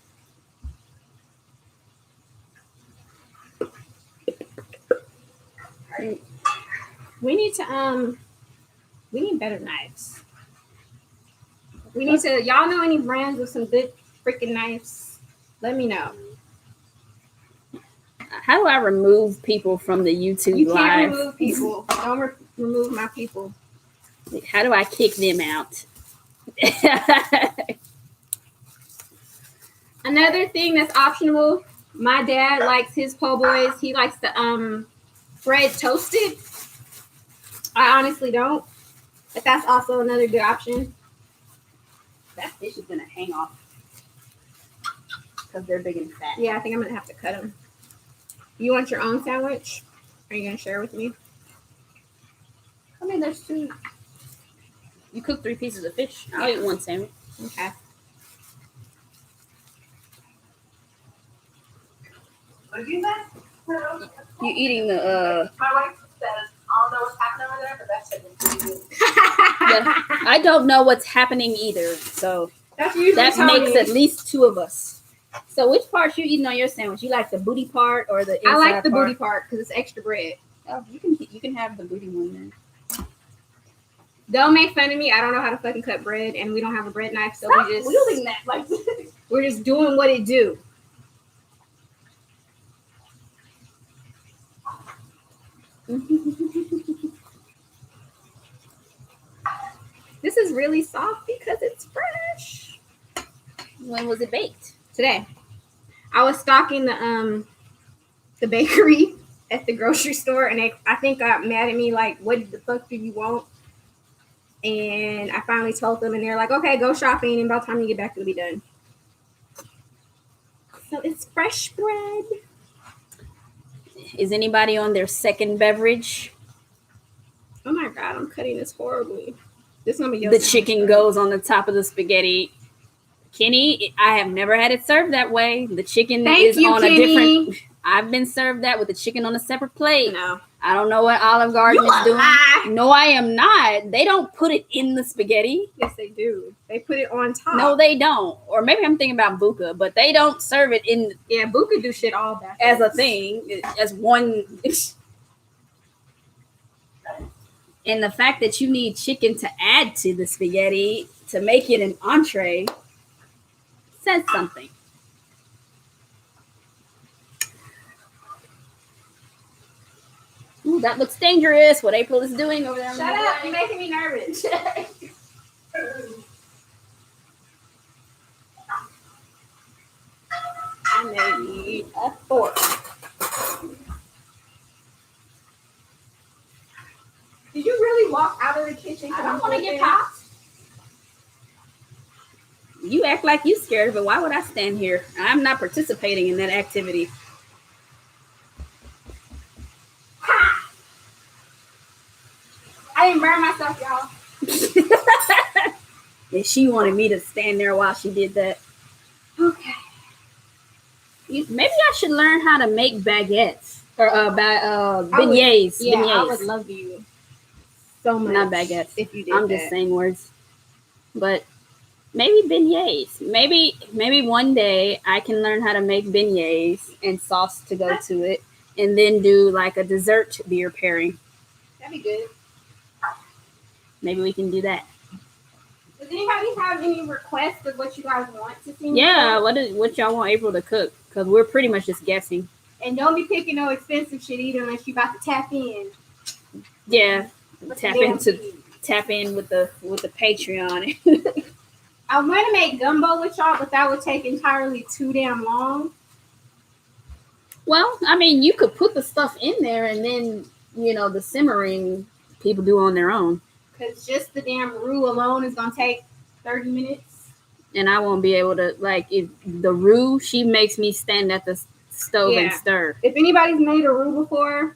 We need to we need better knives. We need to. Y'all know any brands with some good freaking knives? Let me know. How do I remove people from the YouTube You live? can't remove people. Don't remove my people. How do I kick them out? Another thing that's optional. My dad likes his po' boys. He likes the bread toasted. I honestly don't, but that's also another good option. That fish is gonna hang off because they're big and fat. Yeah, I think I'm gonna have to cut them. You want your own sandwich? Are you gonna share with me? I mean, there's two. You cook 3 pieces of fish. I'll eat one sandwich. Okay. What did you say? You eating the My wife says, I don't know what's happening over there, but that's it. I don't know what's happening either. So That's usually that Tony. makes at least 2 of us. So which part you eating on your sandwich? You like the booty part or the inside I like the part? booty part because it's extra bread. Oh, you can have the booty one then. Don't make fun of me. I don't know how to fucking cut bread, and we don't have a bread knife, so Stop we just wielding that like this. we're just doing what it do. This is really soft because it's fresh. When was it baked? Today, I was stocking the bakery at the grocery store, and they I think got mad at me like, "What the fuck do you want?" And I finally told them, and they're like, "Okay, go shopping, and by the time you get back, it'll be done." So it's fresh bread. Is anybody on their second beverage? Oh my god, I'm cutting this horribly. This is gonna be your The sandwich, chicken right? goes on the top of the spaghetti. Kenny, I have never had it served that way. The chicken Thank is you, on Kenny. a different. I've been served that with the chicken on a separate plate. No, I don't know what Olive Garden you is doing. lie. No, I am not. They don't put it in the spaghetti. Yes, they do. They put it on top. No, they don't. Or maybe I'm thinking about Buka, but they don't serve it in Yeah, Buka do shit all back as a thing, as one. And the fact that you need chicken to add to the spaghetti to make it an entree says something. Ooh, that looks dangerous. What April is doing over there. Shut up! You're making me nervous. I may need a fork. Did you really walk out of the kitchen? I don't want to get popped. You act like you scared of it. Why would I stand here? I'm not participating in that activity. I didn't burn myself, y'all. And she wanted me to stand there while she did that. Okay. Maybe I should learn how to make baguettes or beignets. Yeah, beignets. I would love you so much. Not baguettes. If you did I'm that. just saying words. But maybe beignets. Maybe one day I can learn how to make beignets and sauce to go to it, and then do like a dessert beer pairing. That'd be good. Maybe we can do that. Does anybody have any requests of what you guys want to see? Yeah, what y'all want April to cook? Because we're pretty much just guessing. And don't be picking no expensive shit either unless you about to tap in. Yeah, With tap the damn into food. tap in with the Patreon. I want to make gumbo with y'all, but that would take entirely too damn long. Well, I mean, you could put the stuff in there, and then the simmering people do on their own. Because just the damn roux alone is going to take 30 minutes. And I won't be able to, if the roux, she makes me stand at the stove and stir. If anybody's made a roux before,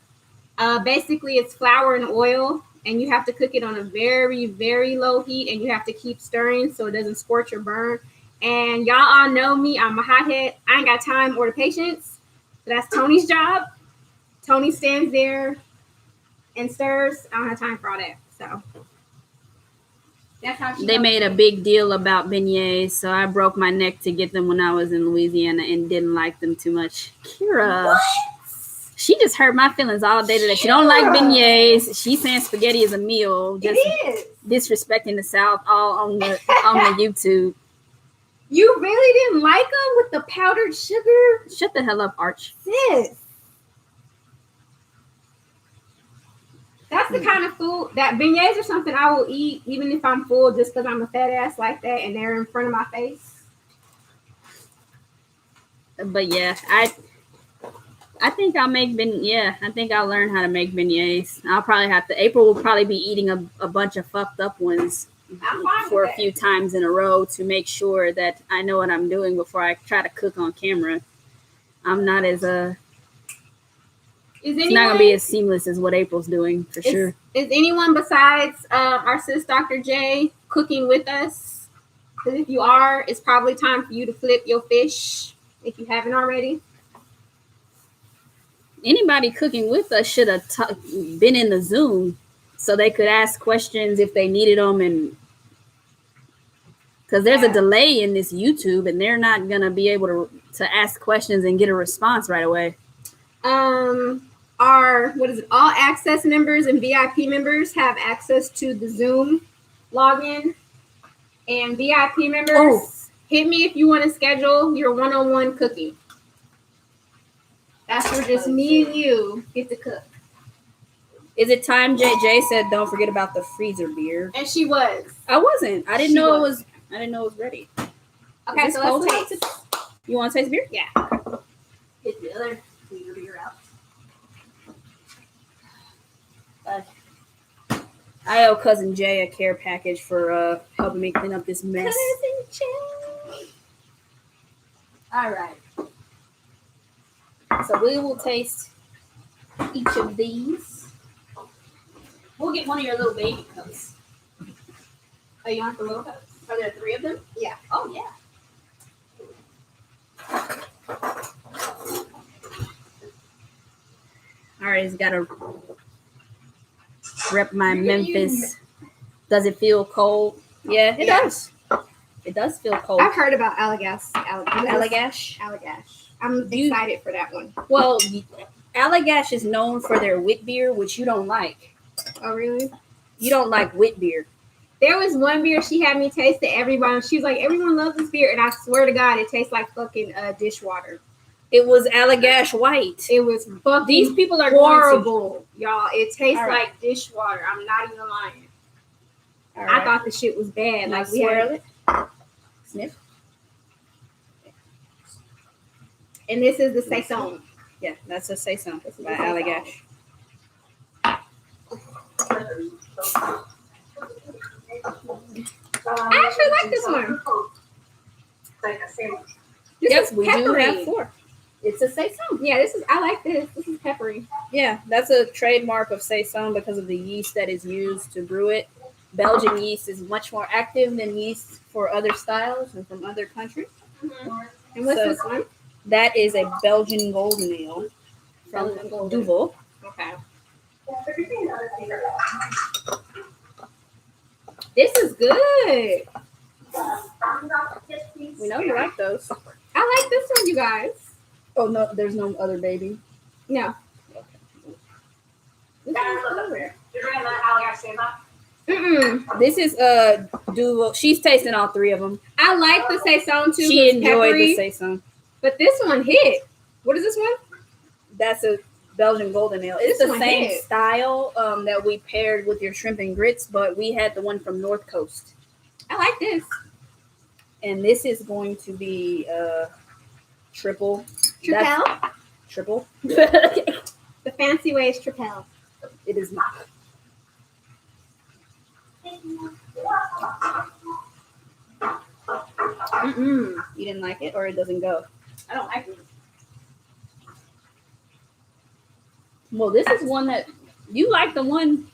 basically it's flour and oil, and you have to cook it on a very, very low heat, and you have to keep stirring so it doesn't scorch or burn. And y'all all know me. I'm a hothead. I ain't got time or the patience. So that's Tony's job. Tony stands there and stirs. I don't have time for all that. So that's how they made a big deal about beignets, so I broke my neck to get them when I was in Louisiana and didn't like them too much. Kira. What? She just hurt my feelings all day today. She don't like beignets. She's saying spaghetti is a meal. Just it is. Disrespecting the South all on the YouTube. You really didn't like them with the powdered sugar? Shut the hell up, Arch. Sis. That's the kind of food that beignets are something I will eat even if I'm full just because I'm a fat ass like that and they're in front of my face. But yeah, I think I'll make I think I'll learn how to make beignets. I'll probably have to. April will probably be eating a bunch of fucked up ones for a few times in a row to make sure that I know what I'm doing before I try to cook on camera. I'm not as it's not gonna be as seamless as what April's doing for sure. Is anyone besides our sis Dr. J cooking with us? Because if you are, it's probably time for you to flip your fish if you haven't already. Anybody cooking with us should have been in the Zoom so they could ask questions if they needed them, and because there's a delay in this YouTube and they're not gonna be able to ask questions and get a response right away. Our all access members and VIP members have access to the Zoom login, and VIP members hit me if you want to schedule your one-on-one cooking. That's where just me and you get to cook. Is it time? JJ said, "Don't forget about the freezer beer." And she was. I wasn't. I didn't know it was. I didn't know it was ready. Okay, so let's taste. You want to taste beer? Yeah. Get the other freezer beer out. I owe Cousin Jay a care package for helping me clean up this mess. Cousin Jay. All right. So we will taste each of these. We'll get one of your little baby cups. Oh, you want the little cups? Are there 3 of them? Yeah. Oh, yeah. All right, it's got to rep my Memphis. Does it feel cold? Yeah, it does. It does feel cold. I've heard about Allagash. Allagash. I'm excited for that one. Well, Allagash is known for their wheat beer, which you don't like. Oh, really? You don't like wit beer. There was one beer she had me taste that everyone. She was like, everyone loves this beer, and I swear to God, it tastes like fucking dishwater. It was Allagash White. It was fucking. These people are horrible, y'all. It tastes All right. like dishwater. I'm not even lying. All I thought the shit was bad. Now Like we swirl had, it. Sniff. and this is the saison. Yeah, that's a Saison This is by the Saison. Allagash. I actually like this one. This Yes, is we do peppery. have 4. It's a Saison. Yeah, this is. I like this. This is peppery. Yeah, that's a trademark of Saison because of the yeast that is used to brew it. Belgian yeast is much more active than yeast for other styles and from other countries. And what's So- this one? That is a Belgian golden ale from Belgian golden. Duvel. Okay. This is good. We know you like those. I like this one, you guys. Oh no, there's no other baby. No. Mm-mm. This is Duvel. She's tasting all 3 of them. I like the saison too. She It's enjoyed peppery, the Saison. but this one hit. What is this one? That's a Belgian golden ale. It's This the one same hit. style that we paired with your shrimp and grits, but we had the one from North Coast. I like this. And this is going to be triple. Tripel. Triple. The fancy way is tripel. It is not. Mm-mm. You didn't like it, or it doesn't go. I don't like it. Well, this is one that you like. The one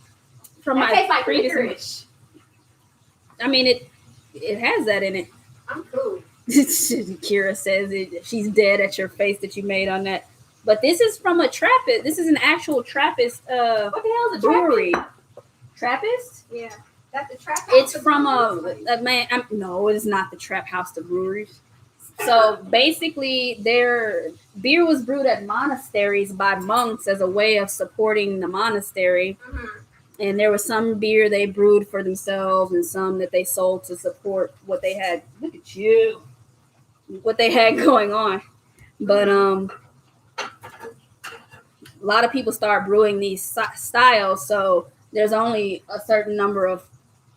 from That my tastes like previous. licorice. I mean, it has that in it. I'm cool. Kira says it. She's dead at your face that you made on that. But this is from a Trappist. This is an actual Trappist What the hell is a brewery. Trappist? Trappist? Yeah, that's the trap. It's from a man. No, it is not the Trap House. The breweries. So basically, their beer was brewed at monasteries by monks as a way of supporting the monastery. Mhm. And there was some beer they brewed for themselves and some that they sold to support what they had. Look at you. What they had going on. But a lot of people start brewing these styles, so there's only a certain number of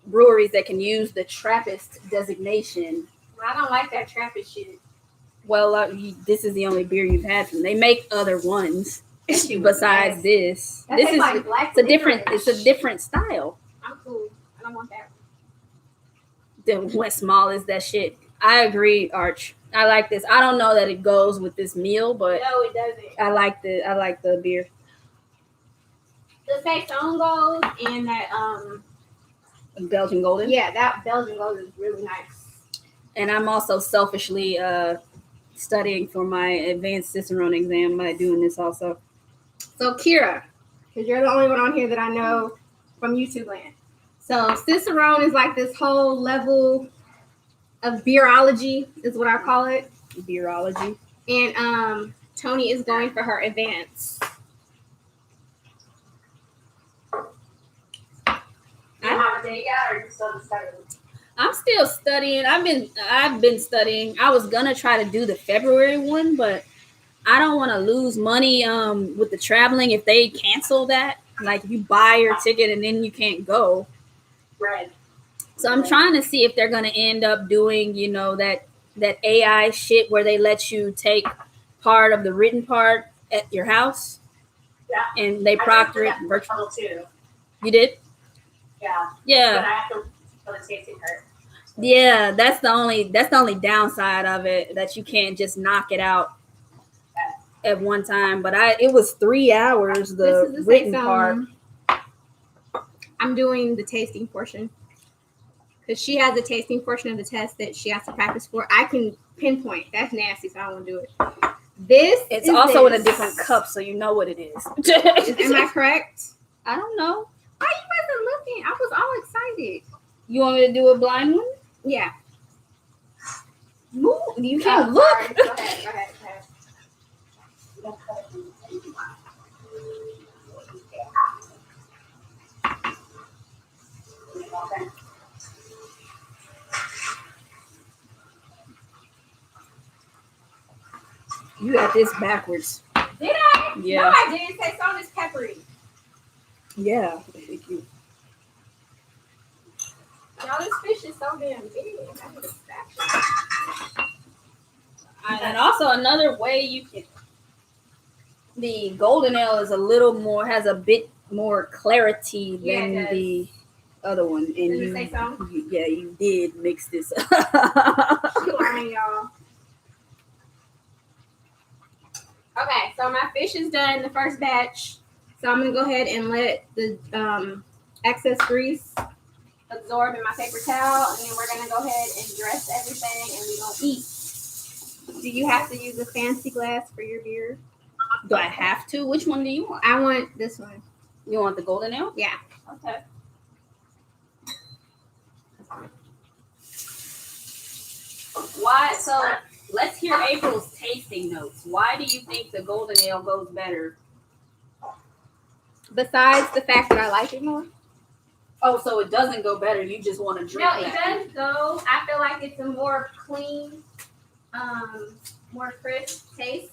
breweries that can use the Trappist designation. I don't like that Trappist shit. Well, this is the only beer you've had from them. They make other ones besides this. That This tastes is like black it's a different licorice. it's a different style. I'm cool. I don't want that. The West Mall is that shit. I agree, Arch. I like this. I don't know that it goes with this meal, but No, it doesn't. I like the beer. The saison goes and that Belgian Golden. yeah, that Belgian goes is really nice. And I'm also selfishly studying for my advanced Cicerone exam by doing this also. So Kira, because you're the only one on here that I know from YouTube land. So Cicerone is like this whole level of beerology, is what I call it. Beerology. And Tony is going for her advance. I'm still studying. I've been studying. I was gonna try to do the February one, but I don't want to lose money with the traveling if they cancel that. Like if you buy your ticket and then you can't go. Right. So I'm trying to see if they're gonna end up doing, that AI shit where they let you take part of the written part at your house. Yeah. And they proctor it virtually. virtual too. You did? Yeah. But Yeah. I have to put a tasting card. Yeah, that's the only downside of it, that you can't just knock it out at one time. But it was 3 hours, This is the written part. I'm doing the tasting portion. Because she has a tasting portion of the test that she has to practice for. I can pinpoint. That's nasty, so I don't want to do it. This It's is also in a this. different cup, so you know what it is. Am I correct? I don't know. Why you wasn't looking? I was all excited. You want me to do a blind one? Yeah. Move. You can't Oh, look. sorry. Go ahead. Okay. You got this backwards. Did I? Yeah. No, I didn't. Saison is peppery. Yeah. Thank you. Y'all, this fish is so damn big. I need a spatula. And also another way you can. The golden ale is a little more, has a bit more clarity Yeah, than it does. the other one. And Does it you, say so? yeah, you did mix this up. She lying, y'all. Okay, so my fish is done, the first batch. So I'm gonna go ahead and let the excess grease absorb in my paper towel, and then we're gonna go ahead and dress everything, and we're gonna eat. Do you have to use a fancy glass for your beer? Do I have to? Which one do you want? I want this one. You want the golden ale? Yeah. Okay. Why? So let's hear April's tasting notes. Why do you think the golden ale goes better? Besides the fact that I like it more. Oh, so it doesn't go better. You just want to drink No, it that. does go. I feel like it's a more clean, more crisp taste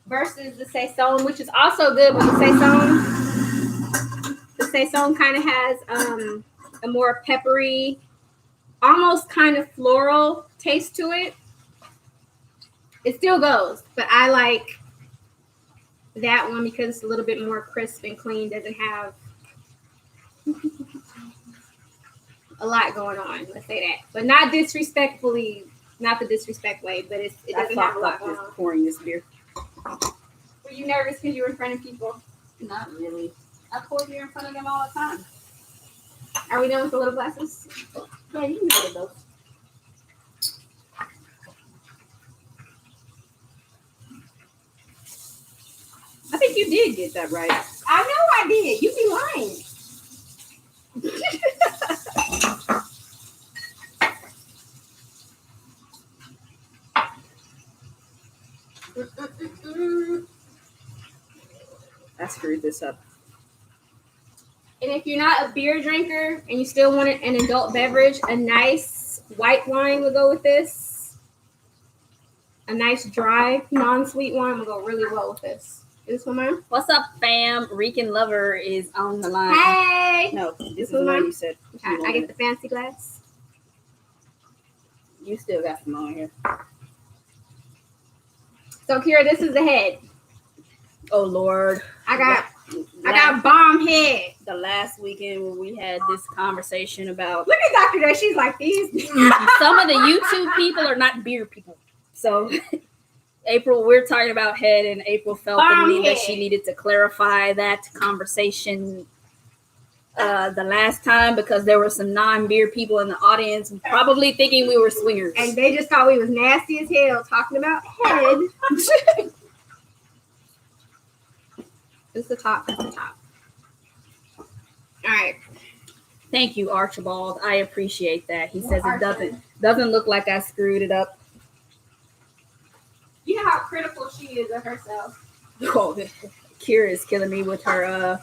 versus the saison, which is also good. But the saison kind of has a more peppery, almost kind of floral taste to it. It still goes, but I like that one because it's a little bit more crisp and clean. Doesn't have a lot going on. Let's say that, but not disrespectfully, not the disrespect way. But it doesn't have a lot going on. Pouring this beer. Were you nervous because you were in front of people? Not really. I pour beer in front of them all the time. Are we done with the little glasses? Yeah, you can get those. I think you did get that right. I know I did. You be lying. I screwed this up. And if you're not a beer drinker and you still want an adult beverage, a nice white wine will go with this. A nice dry, non-sweet wine will go really well with this. Is this one mine? What's up, fam? Rican Lover is on the line. Hey! No, this is one what mine? you said. I get the fancy glass. You still got some on here. So, Kira, this is the head. Oh, Lord. I got bomb head. The last weekend when we had this conversation about Look at Dr. Day. She's like these. some of the YouTube people are not beer people. So April, we're talking about head, and April felt the need that she needed to clarify that conversation the last time because there were some non-beer people in the audience probably thinking we were swingers. And they just thought we was nasty as hell talking about head. It's the top. That's the top. All right. Thank you, Archibald. I appreciate that. He says it doesn't look like I screwed it up. You know how critical she is of herself. Oh, Kira is killing me with her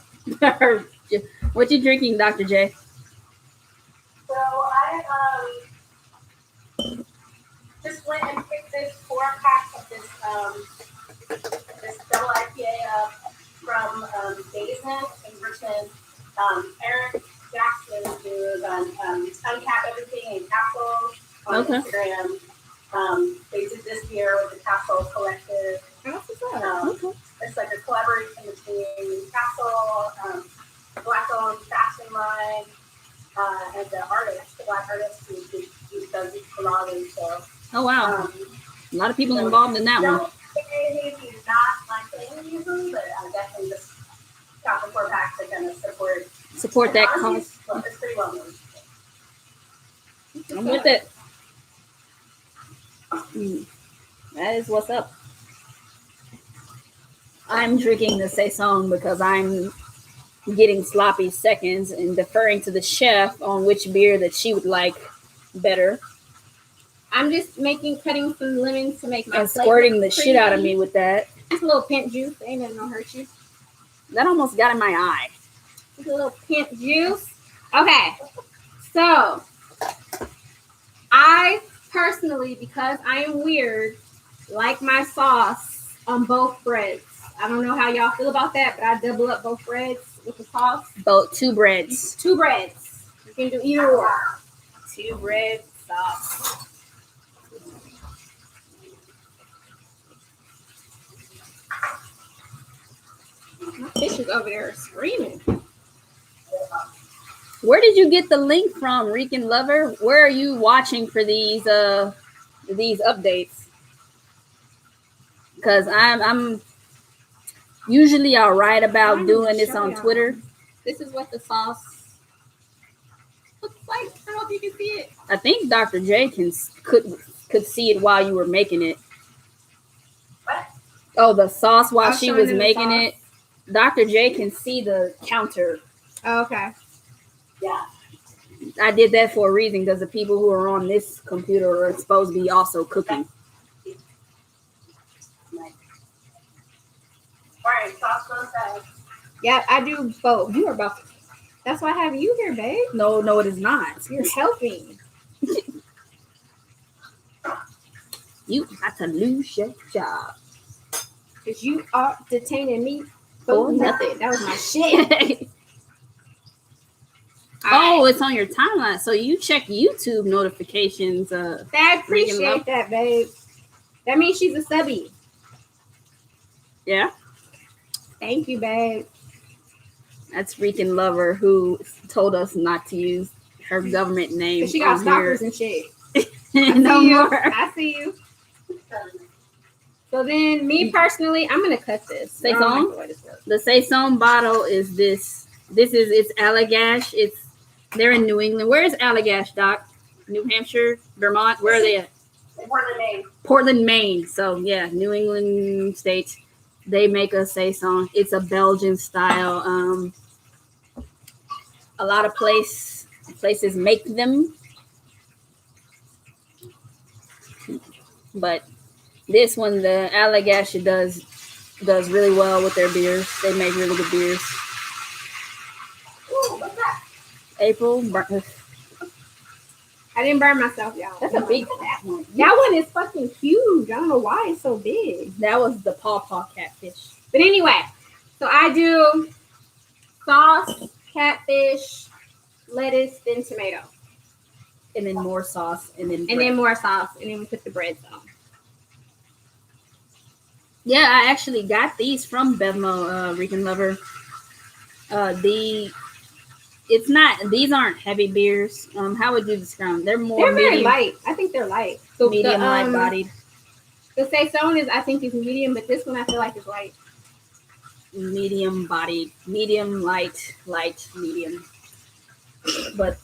what you drinking, Dr. J? So I just went and picked this 4-pack of this double IPA up from Dazen in Richmond. Eric Jackson, who is on Uncap Everything and Capsule on Instagram. They did this beer with the Capsule Collective. It's like a collaboration between Capsule, Black-owned fashion line, and the Black artist who does these collages. So, oh, wow. A lot of people involved in that one. Don't say he's not my thing usually, but definitely just got the 4-pack to kind of support that cause. cause. It's pretty well known. I'm with it. That is what's up. I'm drinking the saison because I'm getting sloppy seconds and deferring to the chef on which beer that she would like better. I'm just cutting some lemons to make my and squirting the shit out of me with that. Just a little pink juice. Ain't nothing gonna hurt you. That almost got in my eye. Just a little pink juice. Okay. So, I personally, because I am weird, like my sauce on both breads. I don't know how y'all feel about that, but I double up both breads with the sauce. Both 2 breads. 2 breads. You can do either or. 2 bread sauce. My fish is over there screaming. Where did you get the link from, Rican Lover? Where are you watching for these updates? Because I'm usually all right about doing this on Twitter. This is what the sauce looks like. I don't know if you can see it. I think Dr. J could see it while you were making it. What? Oh, the sauce while was she showing was them the making sauce. it. Dr. J can see the counter. Oh, okay. Yeah. I did that for a reason because the people who are on this computer are supposed to be also cooking. Alright, sauce goes down. Yeah, I do both. You are both. That's why I have you here, babe. No, it is not. You're helping. You got to lose your job. Because you are detaining me For for nothing. That was my shit. Oh, it's on your timeline. So you check YouTube notifications. I appreciate that, babe. That means she's a subby. Yeah. Thank you, babe. That's Rican Lover who told us not to use her government name. Because she got on stalkers here. and shit. No See you. more. I see you. So then, me personally, I'm gonna cut this. Say I don't song? like the way this looks. The Saison bottle is this. It's Allagash. They're in New England. Where is Allagash, Doc? New Hampshire, Vermont. Where are they at? Portland, Maine. Portland, Maine. So yeah, New England states. They make a Saison. It's a Belgian style. A lot of places make them, but this one, the Allagash, does really well with their beers. They make really good beers. Ooh, what's that? April. I didn't burn myself, y'all. That's a big one. That one is fucking huge. I don't know why it's so big. That was the Paw catfish. But anyway, so I do sauce, catfish, lettuce, then tomato. And then more sauce, and then More sauce, and then we put the breads on. Yeah, I actually got these from Bevmo, Rican Lover. These aren't heavy beers. How would you describe them? They're They're very light. I think they're light. So medium light bodied. The Saison I think is medium, but this one I feel like is light. Medium bodied, medium light, medium. But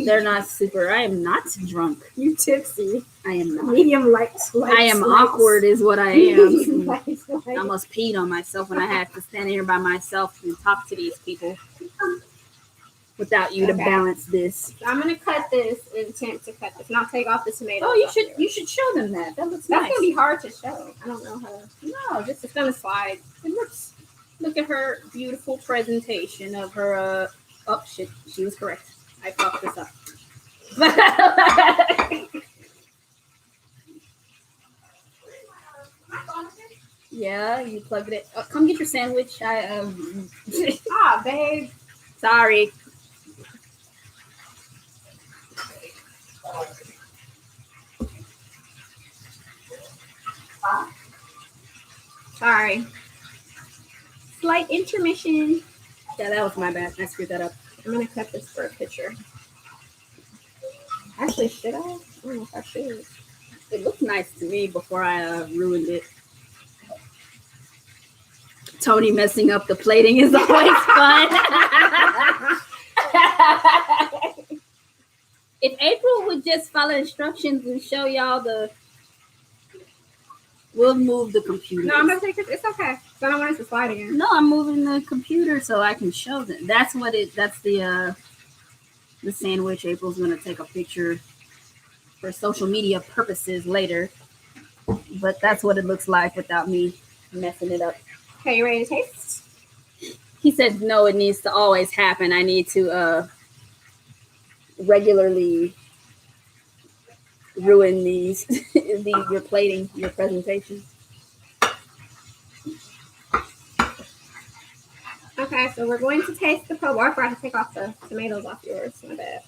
they're not super. I am not drunk. You tipsy. I am not. Medium light. I am awkward is what I am. Light. I almost peed on myself when I had to stand here by myself and talk to these people without you to balance this. I'm gonna cut this and attempt to cut this. And I'll take off the tomato. Oh, you should show them that. That looks That's nice. gonna be hard to show. I don't know how to. No, just It's gonna slide. It looks. Look at her beautiful presentation of her. Oh shit, she was correct. I fucked this up. Yeah, you plugged it. Oh, come get your sandwich. Babe. Sorry. Sorry. Slight intermission. Yeah, that was my bad. I screwed that up. I'm gonna cut this for a picture. Actually, should I? I don't know if I should. It looked nice to me before I ruined it. Tony messing up the plating is always fun. If April would just follow instructions and show y'all we'll move the computer. No, I'm gonna take it. It's okay. So I don't want it to slide again. No, I'm moving the computer so I can show them. That's the sandwich. April's gonna take a picture for social media purposes later. But that's what it looks like without me messing it up. Okay, you ready to taste? He said no, it needs to always happen. I need to regularly ruin these your plating, your presentation. Okay, so we're going to taste the po'. I forgot to take off the tomatoes off yours. My bad.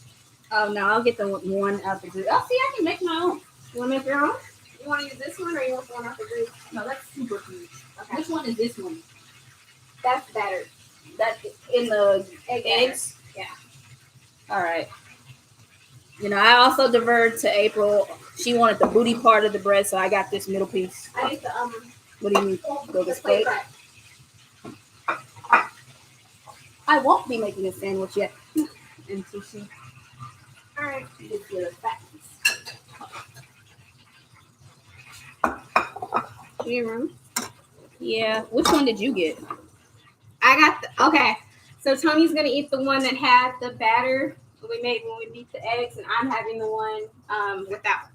Oh no, I'll get the one out the group. Oh, see, I can make my own. You want to make your own? You want to use this one or you want the one off the group? No, that's super huge. Okay. Which one is this one? That's better. That in the Eggs? Yeah. All right. You know, I also diverted to April. She wanted the booty part of the bread, so I got this middle piece. I need the What do you mean? Go this plate plate? back. I won't be making a sandwich yet. Until she All right. gets rid of fat. You need room? Yeah. Which one did you get? I got the, okay. So Tony's gonna eat the one that had the batter we made when we beat the eggs, and I'm having the one without.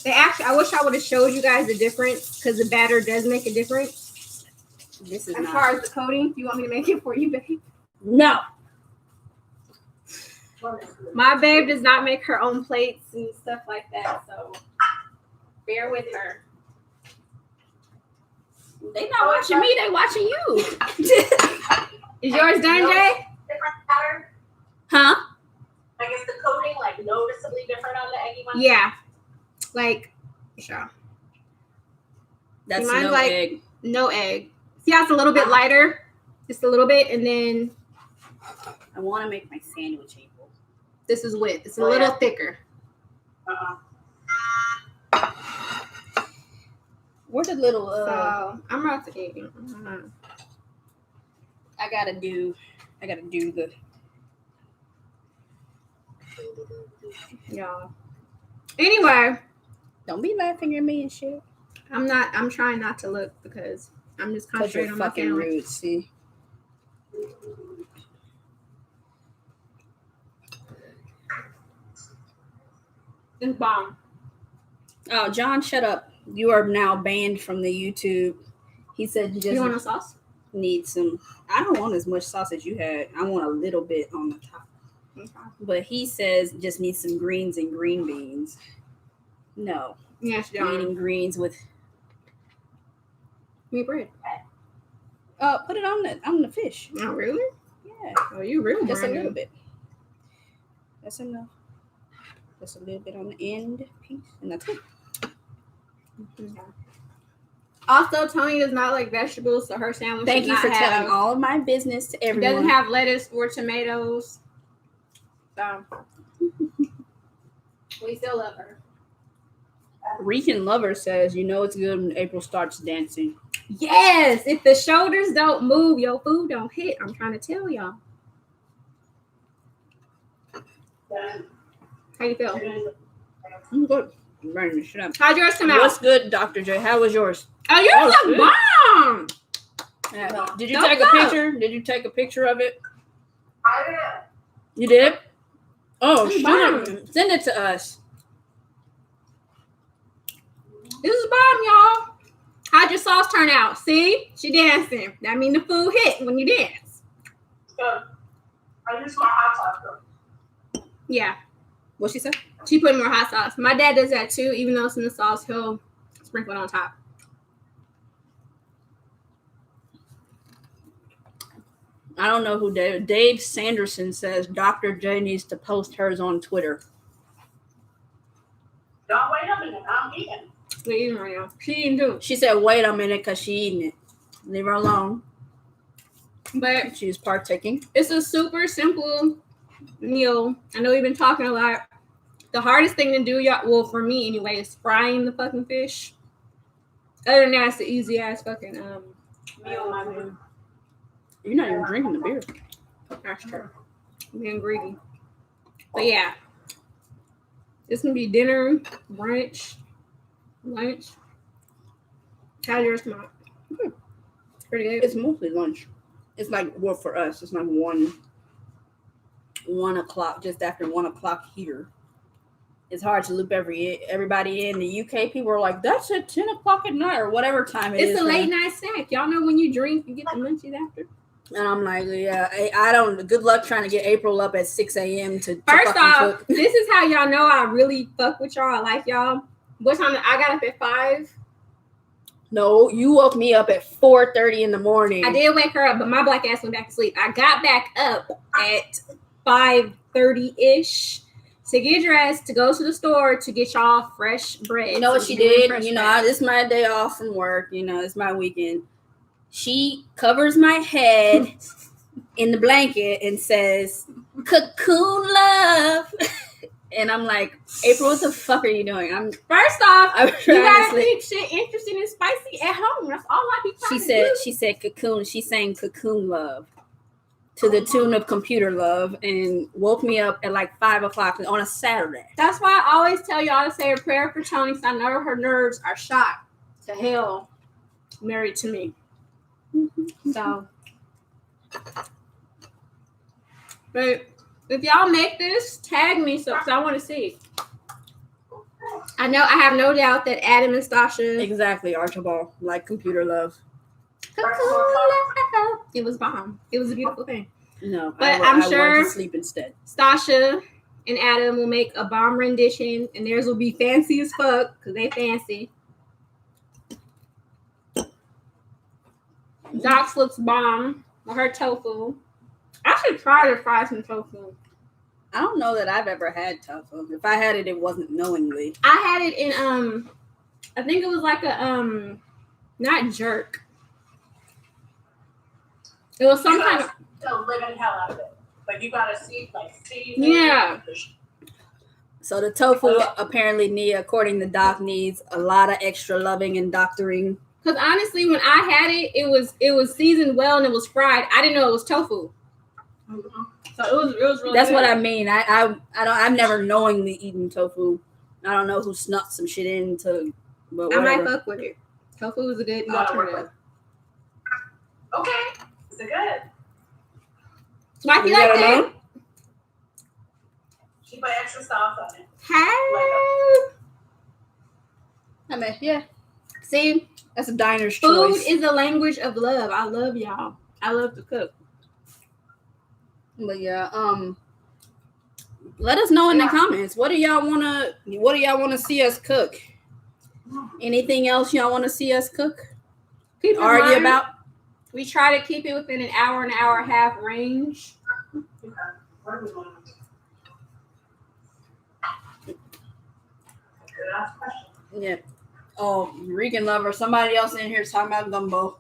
They actually, I wish I would have showed you guys the difference because the batter does make a difference. This is As not. far as the coating, do you want me to make it for you, babe? No. My babe does not make her own plates and stuff like that, so bear with her. They not watching me. They watching you. Is yours done, Jay? Different pattern. Huh? I guess the coating like noticeably different on the eggy one. Yeah. Like, sure. That's Mine's no like- egg. No egg. See how it's a little bit lighter? Just a little bit, and then I want to make my sandwich, April. this is wet. It's a little thicker. Where's the little? So I'm about to eat. I gotta do the. Y'all. Anyway, Don't be laughing at me and shit. I'm trying not to look because I'm just Cause you're concentrating on my fucking camera. rude. See. It's bomb. Oh, John, shut up. You are now banned from the YouTube. He said you just You want a sauce? need some. I don't want as much sauce as you had. I want a little bit on the top. Okay. But he says just need some greens and green beans. No, Yes, I'm John. eating greens with. Me bread. Put it on the fish. Oh, really? Yeah, Oh, you really? just a brand little new. bit. That's enough. Just a little bit on the end piece, and that's it. Okay. Also, Tony does not like vegetables, so her sandwich Thank does you not for have, telling all of my business to It everyone. doesn't have lettuce or tomatoes. So we still love her. Rican Lover says, you know it's good when April starts dancing. Yes, if the shoulders don't move, your food don't hit. I'm trying to tell y'all. How you feel? I'm good. I'm ready to shut up. How'd yours come out? What's good, Dr. J? How was yours? Oh, yours Oh, look good. bomb. Yeah. Did you Thumbs take a up. picture? Did you take a picture of it? I did. You did? Oh, It's shoot bomb. it. Send it to us. This is bomb, y'all. How'd your sauce turn out? See? She dancing. That mean the food hit when you dance. Good. I use my hot sauce though. Yeah. What she said? She put more hot sauce. My dad does that too. Even though it's in the sauce, he'll sprinkle it on top. I don't know who Dave. Dave Sanderson says Dr. J needs to post hers on Twitter. Don't wait a minute. I'm eating. We're eating right now. She eating too. She said, wait a minute, because she eating it. Leave her alone. But She's partaking. it's a super simple meal. I know we've been talking a lot. The hardest thing to do, y'all, well, for me anyway, is frying the fucking fish. Other than that, it's the easy ass fucking meal. I mean, You're not even drinking the beer. that's true. I'm being greedy. But yeah, it's gonna be dinner, brunch, lunch. How's yours come out? Good. Pretty good. It's mostly lunch. It's like, well, for us, it's like 1 o'clock, just after 1 o'clock here. It's hard to loop everybody in. The UK people are like, that's at 10 o'clock at night or whatever time it is. It's a late night snack. Y'all know when you drink, you get the munchies after. And I'm like, yeah, I don't. Good luck trying to get April up at 6 a.m. to First fucking off, cook. this is how y'all know I really fuck with y'all. I like y'all. What time? I got up at 5. No, you woke me up at 4:30 in the morning. I did wake her up, but my black ass went back to sleep. I got back up at 5:30-ish to get dressed, to go to the store to get y'all fresh bread. You know what she did? This is my day off from work. It's my weekend. She covers my head in the blanket and says, "Cocoon love." And I'm like, April, what the fuck are you doing? First off, you gotta keep shit interesting and spicy at home. That's all I be trying to do. She said cocoon. She sang "Cocoon Love" to the tune of "Computer Love" and woke me up at like 5 o'clock on a Saturday. That's why I always tell y'all to say a prayer for Tony, because I know her nerves are shot to hell married to me. So, but if y'all make this, tag me so because I want to see. I know I have no doubt that Adam and Stasha. Exactly, Archibald, like "Computer Love." It was bomb. It was a beautiful thing. No, but I sure went to sleep instead. Stasha and Adam will make a bomb rendition, and theirs will be fancy as fuck because they fancy. Doc's looks bomb with her tofu. I should try to fry some tofu. I don't know that I've ever had tofu. If I had it, it wasn't knowingly. I had it in I think it was like a not jerk. It was some kind of the living hell out of it. Like you gotta see yeah. So the tofu apparently according to Doc, needs a lot of extra loving and doctoring. Because honestly, when I had it, it was seasoned well and it was fried. I didn't know it was tofu. Mm-hmm. So it was really. That's good. what I mean. I've never knowingly eaten tofu. I don't know who snuck some shit into. But I might fuck with it. Tofu is a good alternative. Okay, is it good? Like you like that? She put extra sauce on it. Hey. I mean, yeah. See, that's a diner's Food choice. is a language of love. I love y'all. I love to cook. But yeah, let us know in the comments. What do y'all wanna see us cook? Anything else y'all wanna see us cook? Argue about? We try to keep it within an hour and a half range. Okay. What are we going to do? Good ask question. Yeah. Oh, Regan lover. Somebody else in here is talking about gumbo.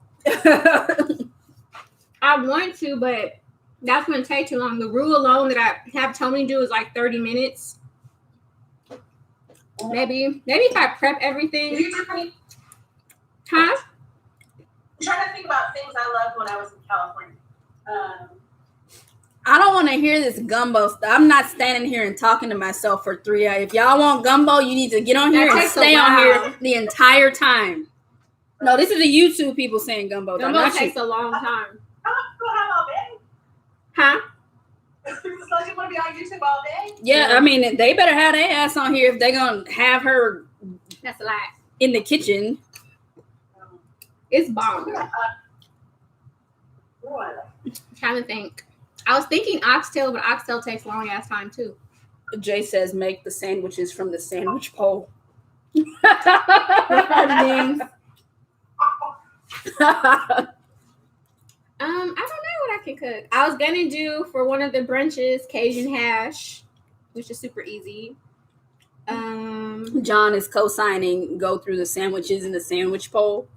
I want to, but that's going to take too long. The rule alone that I have Tony do is like 30 minutes. Maybe if I prep everything. Huh? I'm trying to think about things I loved when I was in California. I don't want to hear this gumbo stuff. I'm not standing here and talking to myself for 3 hours. If y'all want gumbo, you need to get on here and stay on here the entire time. No, this is the YouTube people saying gumbo. Gumbo takes a long time. Go have all day. Huh? It's like you want to be on YouTube all day? Yeah, I mean, they better have their ass on here if they're going to have her That's a lot. in the kitchen. It's bomb. What? I'm trying to think. I was thinking oxtail, but oxtail takes long ass time too. Jay says make the sandwiches from the sandwich pole. I don't know what I can cook. I was gonna do for one of the brunches Cajun hash, which is super easy. John is co-signing go through the sandwiches in the sandwich pole.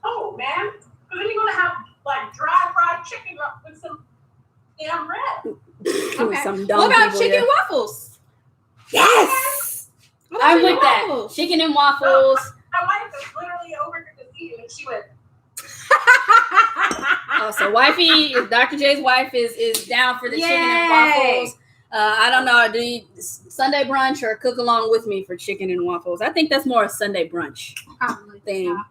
Oh man, then you're gonna have like dry fried chicken with some damn bread. Okay. Some dumb what about people, chicken yeah. waffles? Yes, I'm with that. Chicken and waffles. My wife is literally over here to see you, and she went. Oh, so wifey, Dr. J's wife is down for the chicken and waffles. I don't know, do you Sunday brunch or cook along with me for chicken and waffles? I think that's more a Sunday brunch thing. Yeah.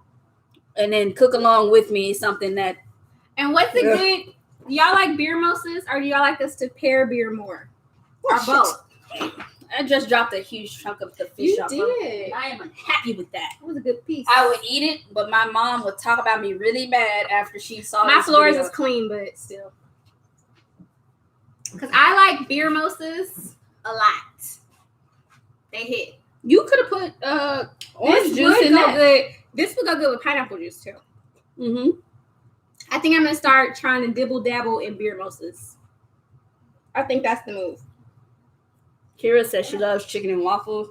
And then cook along with me something that. And what's the good? Do y'all like beer mimosas or do y'all like us to pair beer more? Or both? I just dropped a huge chunk of the fish You off. did. I am unhappy with that. That was a good piece. I would eat it, but my mom would talk about me really bad after she saw My this floors video. is clean, but still. Because I like beer mimosas a lot. They hit. You could have put orange This juice would in go that. good. This would go good with pineapple juice too. Mm-hmm. I think I'm gonna start trying to dibble dabble in beer mimosas. I think that's the move. Kira says she loves chicken and waffles.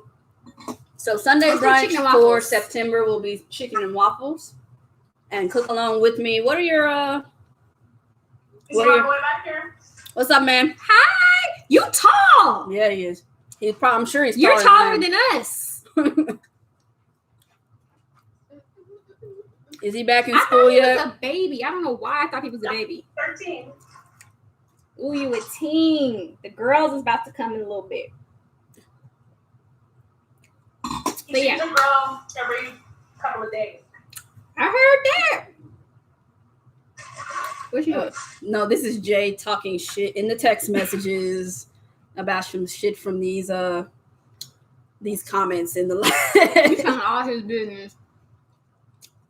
So Sunday Let's do brunch chicken and for waffles. September will be chicken and waffles. And cook along with me. What are your Is What my are your- boy back here? what's up, man? Hi, you tall. Yeah, he is. I'm sure he's You're taller than than us. Is he back in I school thought he yet? was a baby. I don't know why I thought he was a baby. 13. Ooh, you a teen. The girls is about to come in a little bit. He But yeah. sees a girl every couple of days. I heard that. What you doing? No, this is Jay talking shit in the text messages about some shit from these comments in the He's telling all his business.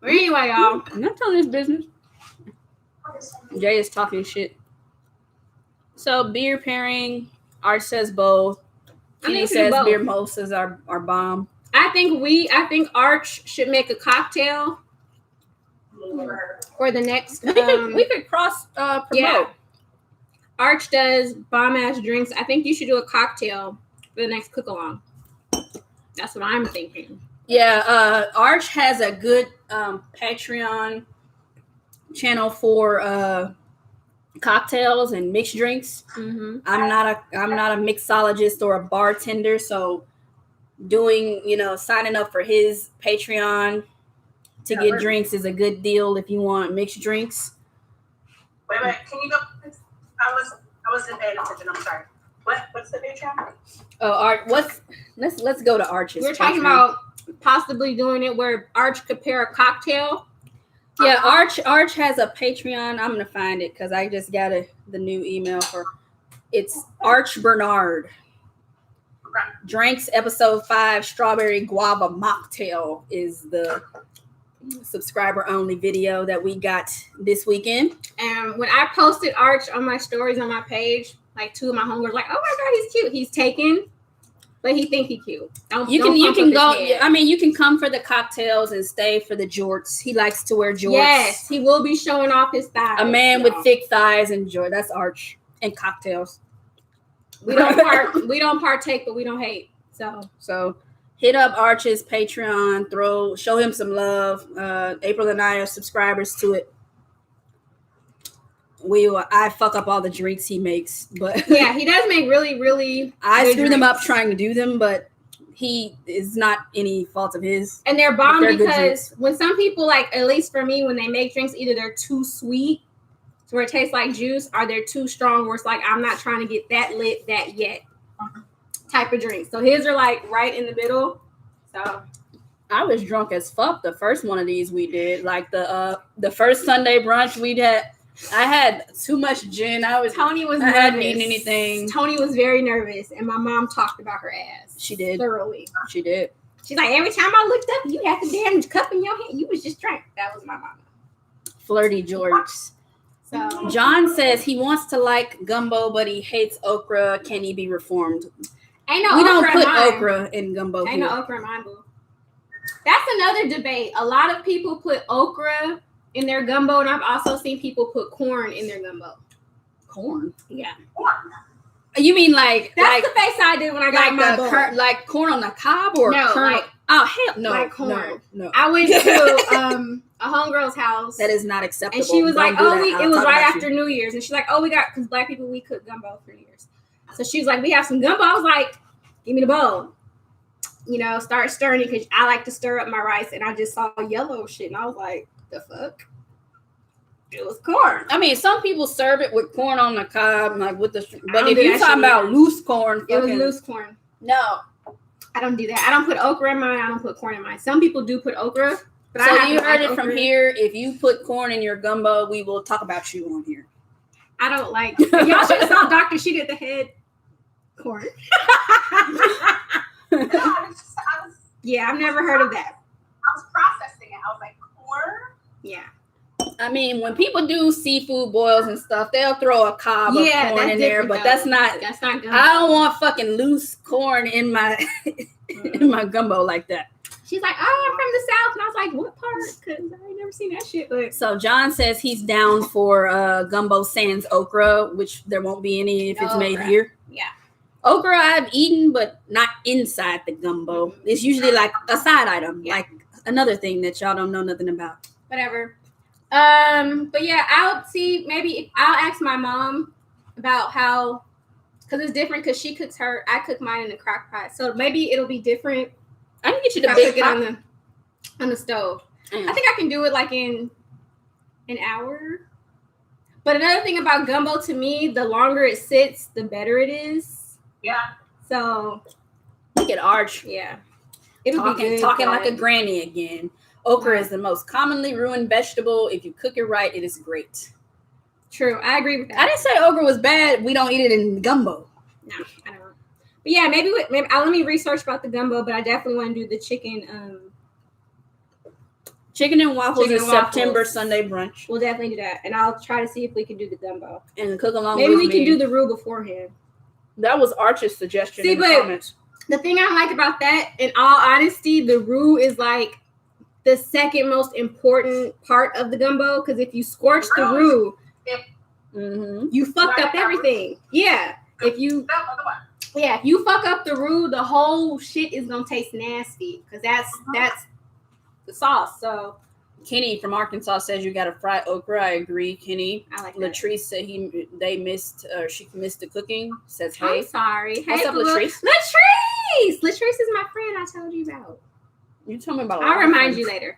But anyway, y'all. I'm not telling his business. Jay is talking shit. So beer pairing, Art says both. I think Kenny we should says do both. beer mimosas are bomb. I think Arch should make a cocktail for the next. We could cross promote. Yeah. Arch does bomb ass drinks. I think you should do a cocktail for the next cook along. That's what I'm thinking. Yeah, Arch has a good Patreon channel for cocktails and mixed drinks. Mm-hmm. I'm not a mixologist or a bartender, so doing, signing up for his Patreon to get drinks is a good deal if you want mixed drinks. Wait, can you go? I wasn't paying attention. I'm sorry. What's the Patreon? Oh, Art, let's go to Arch's. We're talking Patreon. about possibly doing it where Arch could pair a cocktail. Yeah, Arch has a Patreon. I'm gonna find it because I just got the new email for. It's Arch Bernard. Drinks episode 5 strawberry guava mocktail is the subscriber only video that we got this weekend. And when I posted Arch on my stories on my page, like 2 of my homegirls like, oh my god, he's cute. He's taken, but he think he cute. You can go. I mean, you can come for the cocktails and stay for the jorts. He likes to wear jorts. Yes, he will be showing off his thighs. A man with thick thighs and jort. That's Arch and cocktails. We don't partake, but we don't hate. So hit up Arch's Patreon. Show him some love. April and I are subscribers to it. I fuck up all the drinks he makes, but yeah, he does make really, really. I screw them up drinks. trying to do them, but he is not any fault of his. And they're bomb They're good because drinks. when some people, like, at least for me, when they make drinks, either they're too sweet to where it tastes like juice, or they're too strong where it's like, I'm not trying to get that lit that yet type of drink. So his are like right in the middle. So I was drunk as fuck the first one of these we did. Like the first Sunday brunch I had too much gin. Tony was I nervous. hadn't eaten anything. Tony was very nervous, and my mom talked about her ass. She did. Thoroughly. She did. She's like, every time I looked up, you had the damn cup in your hand. You was just drank. That was my mama. Flirty George. So John says he wants to like gumbo, but he hates okra. Can he be reformed? ain't no We okra don't in put mine. okra in gumbo Ain't here. no okra in mine, boo. That's another debate. A lot of people put okra in their gumbo, and I've also seen people put corn in their gumbo. Corn. Yeah. You mean like That's the face I did when I got my bowl. like corn on the cob or No, kernel? like- oh hell no, like corn. no. I went to a homegirl's house. That is not acceptable. And she was Don't like, do oh, that. I'll it was talk right about after you. New Year's. And she's like, oh, because black people, we cook gumbo for New Year's. So she was like, we have some gumbo. I was like, give me the bowl. Start stirring it because I like to stir up my rice. And I just saw yellow shit. And I was like, the fuck? It was corn. I mean, some people serve it with corn on the cob, like with the. But don't if do you're that talking shit about either. loose corn, It was fucking- loose corn. No. I don't do that. I don't put okra in mine. I don't put corn in mine. Some people do put okra. But I So happen you to heard like it from okra. here. If you put corn in your gumbo, we will talk about you on here. I don't like. Y'all should have saw Dr. Sheet at the head. Corn. No, I was Yeah, I've never heard of that. I was processing it. I was like, corn? Yeah. I mean, when people do seafood boils and stuff, they'll throw a cob of corn that's in there, different, but though. that's not good. I don't want fucking loose corn in my in my gumbo like that. She's like, oh, I'm from the South. And I was like, what part? Because I ain't never seen that shit. But So John says he's down for gumbo sans okra, which there won't be any if it's made Okra. here. Yeah. Okra I've eaten, but not inside the gumbo. It's usually like a side item, like another thing that y'all don't know nothing about. Whatever. But yeah, I'll see. Maybe I'll ask my mom about how, because it's different. Because she cooks I cook mine in a crock pot, so maybe it'll be different. I can get you the I big cook pot. it on the stove. Mm. I think I can do it like in an hour. But another thing about gumbo, to me, the longer it sits, the better it is. Yeah. So Look at Arch. yeah, it'll be good. Talking but- like a granny again. Okra is the most commonly ruined vegetable. If you cook it right, it is great. True, I agree with that. I didn't say okra was bad. We don't eat it in gumbo. No, I don't. But yeah, maybe let me research about the gumbo. But I definitely want to do the chicken. Chicken and waffles Chicken is and waffles. September Sunday brunch. We'll definitely do that, and I'll try to see if we can do the gumbo. And cook along Maybe with we me. can do the roux beforehand. That was Arch's suggestion See, in the but- comments. The thing I like about that, in all honesty, the roux is like the second most important part of the gumbo. Because if you scorch the roux, Mm-hmm. you fucked up everything. Yeah. If you That other one. if you fuck up the roux, the whole shit is gonna taste nasty. Because that's the sauce. So Kenny from Arkansas says you got to fry okra. I agree, Kenny. I like that. Latrice said she missed the cooking. Says I'm hey. sorry. What's Hey, up, Boo. Latrice? Latrice is my friend I told you about. You told me about. I'll remind you later.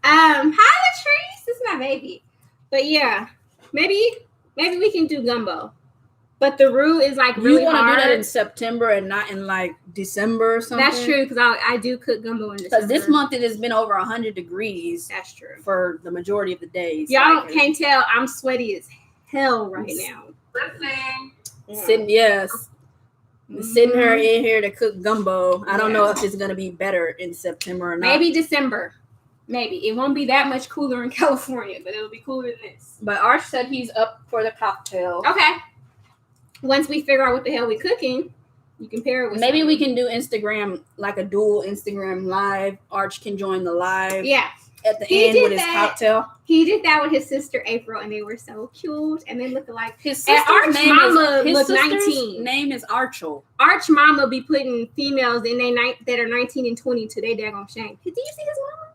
Hi, Latrice. This is my baby. But yeah, maybe we can do gumbo. But the roux is like really You want to hard. do that in September and not in like December or something? That's true because I do cook gumbo in December. Because this month it has been over 100 degrees That's true. for the majority of the days. Y'all Like, can't tell I'm sweaty as hell right now. Listening. sitting sitting her in here to cook gumbo. I don't know if it's gonna be better in September or not. Maybe December. Maybe it won't be that much cooler in California, but it'll be cooler than this. But Arch said he's up for the cocktail. Okay. Once we figure out what the hell we're cooking, you can pair it with Maybe we something. can do Instagram, like a dual Instagram live. Arch can join the live Yeah. at the He end did with his that. cocktail. He did that with his sister April, and they were so cute, and they look alike. His And sister's Arch name mama is look his sister's 19. name is Archel. Arch mama be putting females in that are 19 and 20 to their daggone shame. Did you see his mama?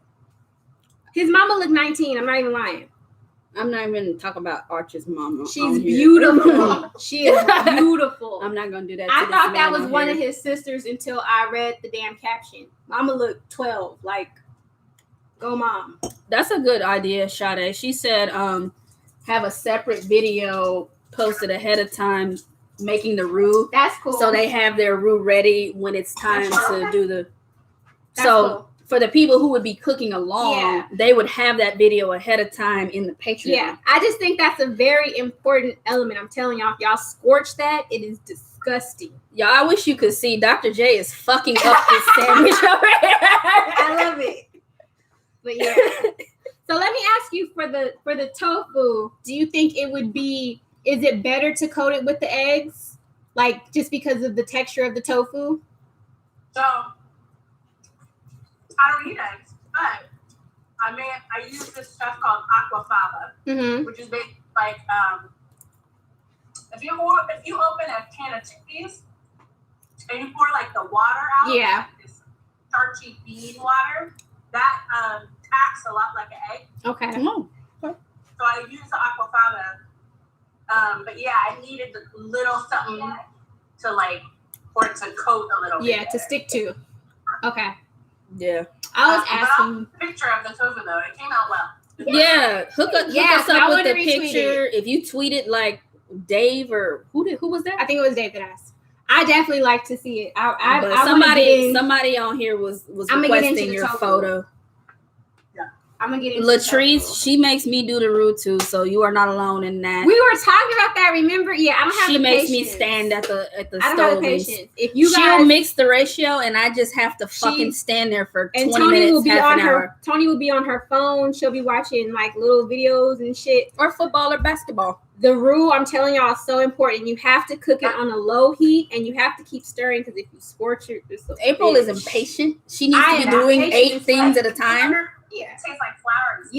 His mama look 19. I'm not even lying. I'm not even talking about Arch's mama. She's on here. beautiful. She is beautiful. I'm not gonna do that. I to this thought that man was on one here. of his sisters until I read the damn caption. Mama looked 12. Like, go mom. That's a good idea, Sade. She said, have a separate video posted ahead of time making the roux, That's cool. so they have their roux ready when it's time to do the. That's So cool. for the people who would be cooking along, Yeah. they would have that video ahead of time in the Patreon. Yeah, I just think that's a very important element. I'm telling y'all, if y'all scorch that, it is disgusting. Y'all, I wish you could see Dr. J is fucking up this sandwich over here. I love it. But yeah. So let me ask you for the tofu, do you think is it better to coat it with the eggs? Like just because of the texture of the tofu? So I don't eat eggs, but I use this stuff called aquafaba, Mm-hmm. which is basically like if you open a can of chickpeas and you pour like the water out, Yeah. like this starchy bean water, that acts a lot like an egg. Okay. Oh, So I use the aquafaba. But yeah, I needed a little something to like for it to coat a little bit. Yeah, to stick to. Okay. yeah. I was But asking. picture of the tofu though, it came out well. Yeah. Hook Yeah, us I up with wanna the retweet picture. If you tweet it like Dave or who was that? I think it was Dave that asked. I definitely like to see it. But I wanna get in- somebody on here was I'ma get into requesting the your tofu. photo. I'm gonna get into Latrice, she makes me do the roux too, so you are not alone in that. We were talking about that. Remember? Yeah, I don't have. She the makes patience. me stand at the I don't stove. have the patience. If you guys, she'll mix the ratio, and I just have to fucking stand there for 20 minutes. Will be half on an her. hour. Tony will be on her phone. She'll be watching like little videos and shit, or football or basketball. The roux, I'm telling y'all, is so important. You have to cook it on a low heat, and you have to keep stirring because if you scorch it, April is impatient. She needs to be doing 8 things at a time. Yeah, it tastes like flowers.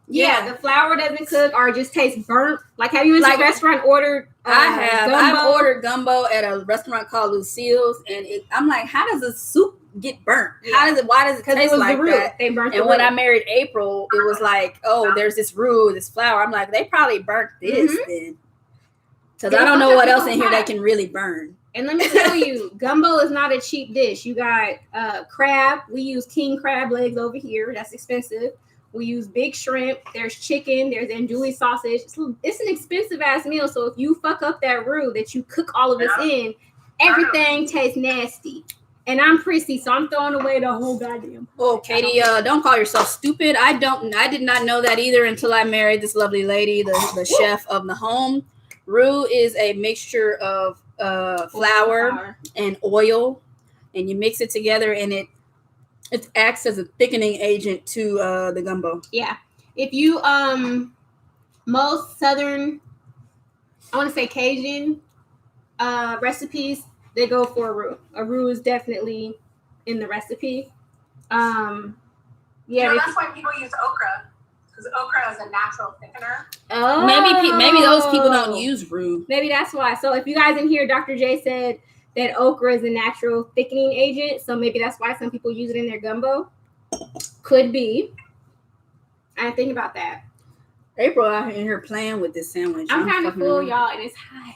Yeah, the flour doesn't cook or just tastes burnt. Like, have you went to a restaurant ordered? I've ordered gumbo at a restaurant called Lucille's, and I'm like, how does the soup get burnt? Why does it taste like that? They burnt and when I married April, it was like, oh, there's this roux, this flour. I'm like, they probably burnt this then. Because I don't know what else in here that can really burn. And let me tell you, gumbo is not a cheap dish. You got crab. We use king crab legs over here. That's expensive. We use big shrimp. There's chicken. There's andouille sausage. It's an expensive ass meal. So if you fuck up that roux that you cook all of this in, everything tastes nasty. And I'm prissy, so I'm throwing away the whole goddamn. Oh, Katie, don't call yourself stupid. I did not know that either until I married this lovely lady, the chef of the home. Roux is a mixture of flour and oil, and you mix it together, and it acts as a thickening agent to the gumbo. Yeah. If you most southern, I want to say Cajun recipes, they go for a roux. A roux is definitely in the recipe. That's why people use okra, because okra is a natural thickener. Oh, maybe those people don't use roux. Maybe that's why. So if you guys in here, Dr. J said that okra is a natural thickening agent, so maybe that's why some people use it in their gumbo. Could be. I didn't think about that. April out in here playing with this sandwich. I'm kind of full, y'all, and it's hot.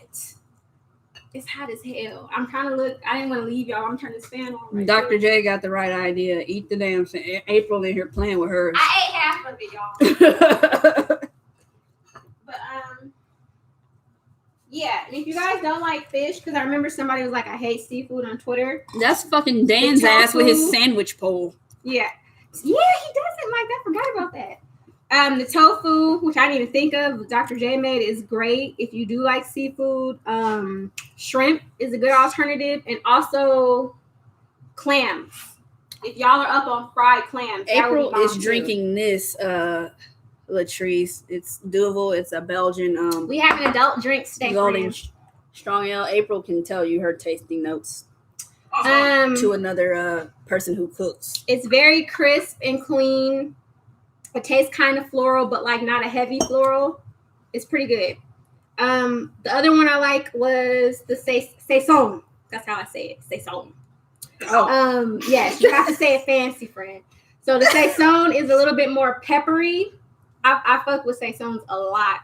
It's hot as hell. I'm trying to look. I didn't want to leave y'all. I'm turning this fan on. Right Dr. J got the right idea. Eat the damn thing. April in here playing with hers. I ate half of it, y'all. But yeah. And if you guys don't like fish, because I remember somebody was like, "I hate seafood" on Twitter. That's fucking Dan's ass with his sandwich pole. Yeah, he doesn't like that. Forgot about that. The tofu, which I didn't even think of, Dr. J made, is great if you do like seafood. Shrimp is a good alternative, and also clams. If y'all are up on fried clams, April is drinking this Latrice. It's doable. It's a Belgian. We have an adult drink today. Golden strong ale. April can tell you her tasting notes. To another person who cooks. It's very crisp and clean. It tastes kind of floral, but like not a heavy floral. It's pretty good. The other one I like was the saison. That's how I say it. Saison. Oh. Yes, you have to say it fancy, friend. So the saison is a little bit more peppery. I fuck with saisons a lot.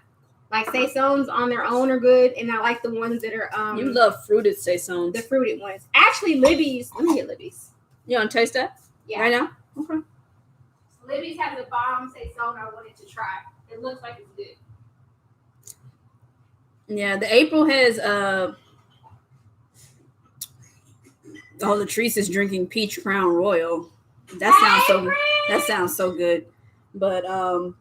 Like saisons on their own are good, and I like the ones that are You love fruited saisons. The fruited ones. Actually, Libby's. Let me get Libby's. You want to taste that? Yeah. Right now? Okay. Libby's has a bomb saison I wanted to try. It looks like it's good. Yeah, the April has Latrice is drinking Peach Crown Royal. That sounds so good. But I didn't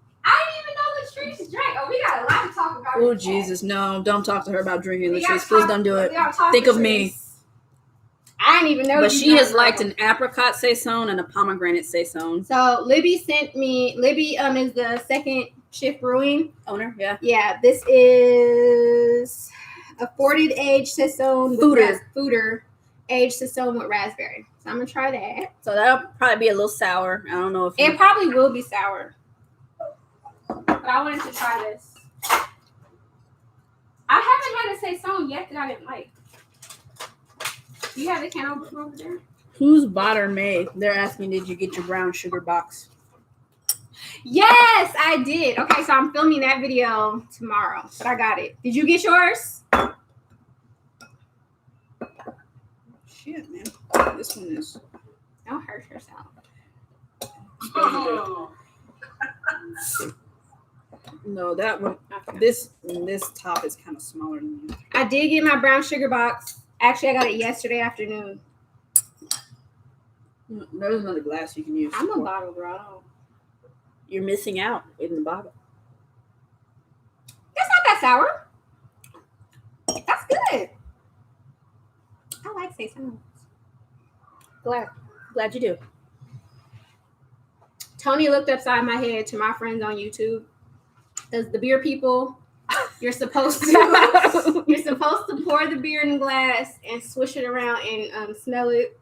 even know Latrice drank. Oh, we got a lot to talk about. Oh Jesus, no, don't talk to her about drinking Latrice. Please don't do it. Think of me. I didn't even know. But she has liked an apricot saison and a pomegranate saison. So Libby sent me. Libby is the second shift brewing owner. Yeah. Yeah. This is a 40 aged saison. Fooder aged saison with raspberry. So I'm gonna try that. So that'll probably be a little sour. I don't know if it probably will be sour. But I wanted to try this. I haven't had a saison yet that I didn't like. Do you have the can over there? Who's bought or made? They're asking, did you get your brown sugar box? Yes, I did. Okay, so I'm filming that video tomorrow, but I got it. Did you get yours? Shit, man. This one is. Don't hurt yourself. No, that one. Okay. This top is kind of smaller than you. I did get my brown sugar box. Actually, I got it yesterday afternoon. There's another glass you can use. I'm a bottle girl. You're missing out in the bottle. That's not that sour. That's good. I like saison. Glad you do. Tony looked upside my head to my friends on YouTube. Because the beer people, you're supposed to pour the beer in a glass and swish it around and smell it.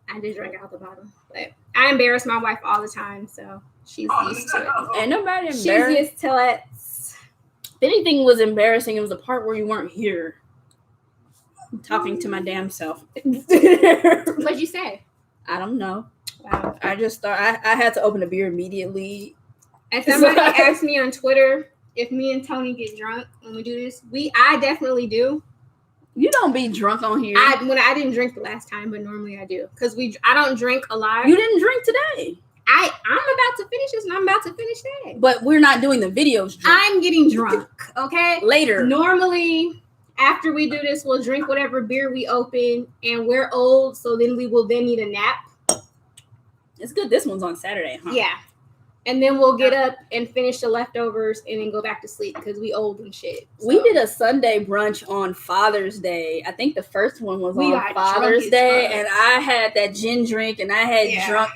I just drank out the bottle, but I embarrass my wife all the time, so she's used to it. Ain't nobody She's embarrassed. used to it. If anything was embarrassing, it was the part where you weren't here. I'm talking to my damn self. What'd you say? I don't know. Wow. I just thought I had to open a beer immediately. And somebody asked me on Twitter if me and Tony get drunk when we do this. I definitely do. You don't be drunk on here. I didn't drink the last time, but normally I do. Because I don't drink a lot. You didn't drink today. I'm about to finish this and I'm about to finish that. But we're not doing the videos drunk. I'm getting drunk, okay? Later. Normally, after we do this, we'll drink whatever beer we open, and we're old, so then we will then need a nap. It's good this one's on Saturday, huh? Yeah. And then we'll get up and finish the leftovers and then go back to sleep because we old and shit. So. We did a Sunday brunch on Father's Day. I think the first one was on Father's Day, and I had that gin drink, and I had drunk,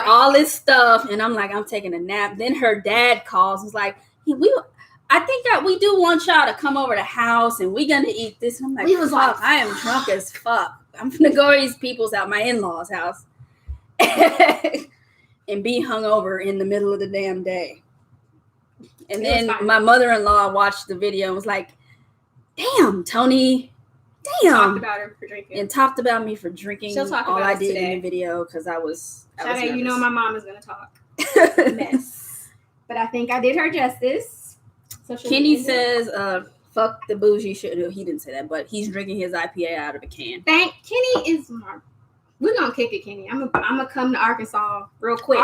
all this stuff, and I'm like, I'm taking a nap. Then her dad calls, was like, I think that we do want y'all to come over to the house, and we gonna eat this. And I'm like, fuck, I am drunk as fuck. I'm gonna go to these people's house, my in-laws' house. And be hungover in the middle of the damn day. And then my mother-in-law watched the video and was like, damn, Tony. Damn. Talked about her for drinking. And talked about me for drinking. She'll talk all about I did today. in the video because I was nervous. You know my mom is going to talk. Mess. But I think I did her justice. So Kenny says, fuck the bougie shit. He didn't say that, but he's drinking his IPA out of a can. Kenny is smart. We're going to kick it, Kenny. I'm gonna come to Arkansas real quick.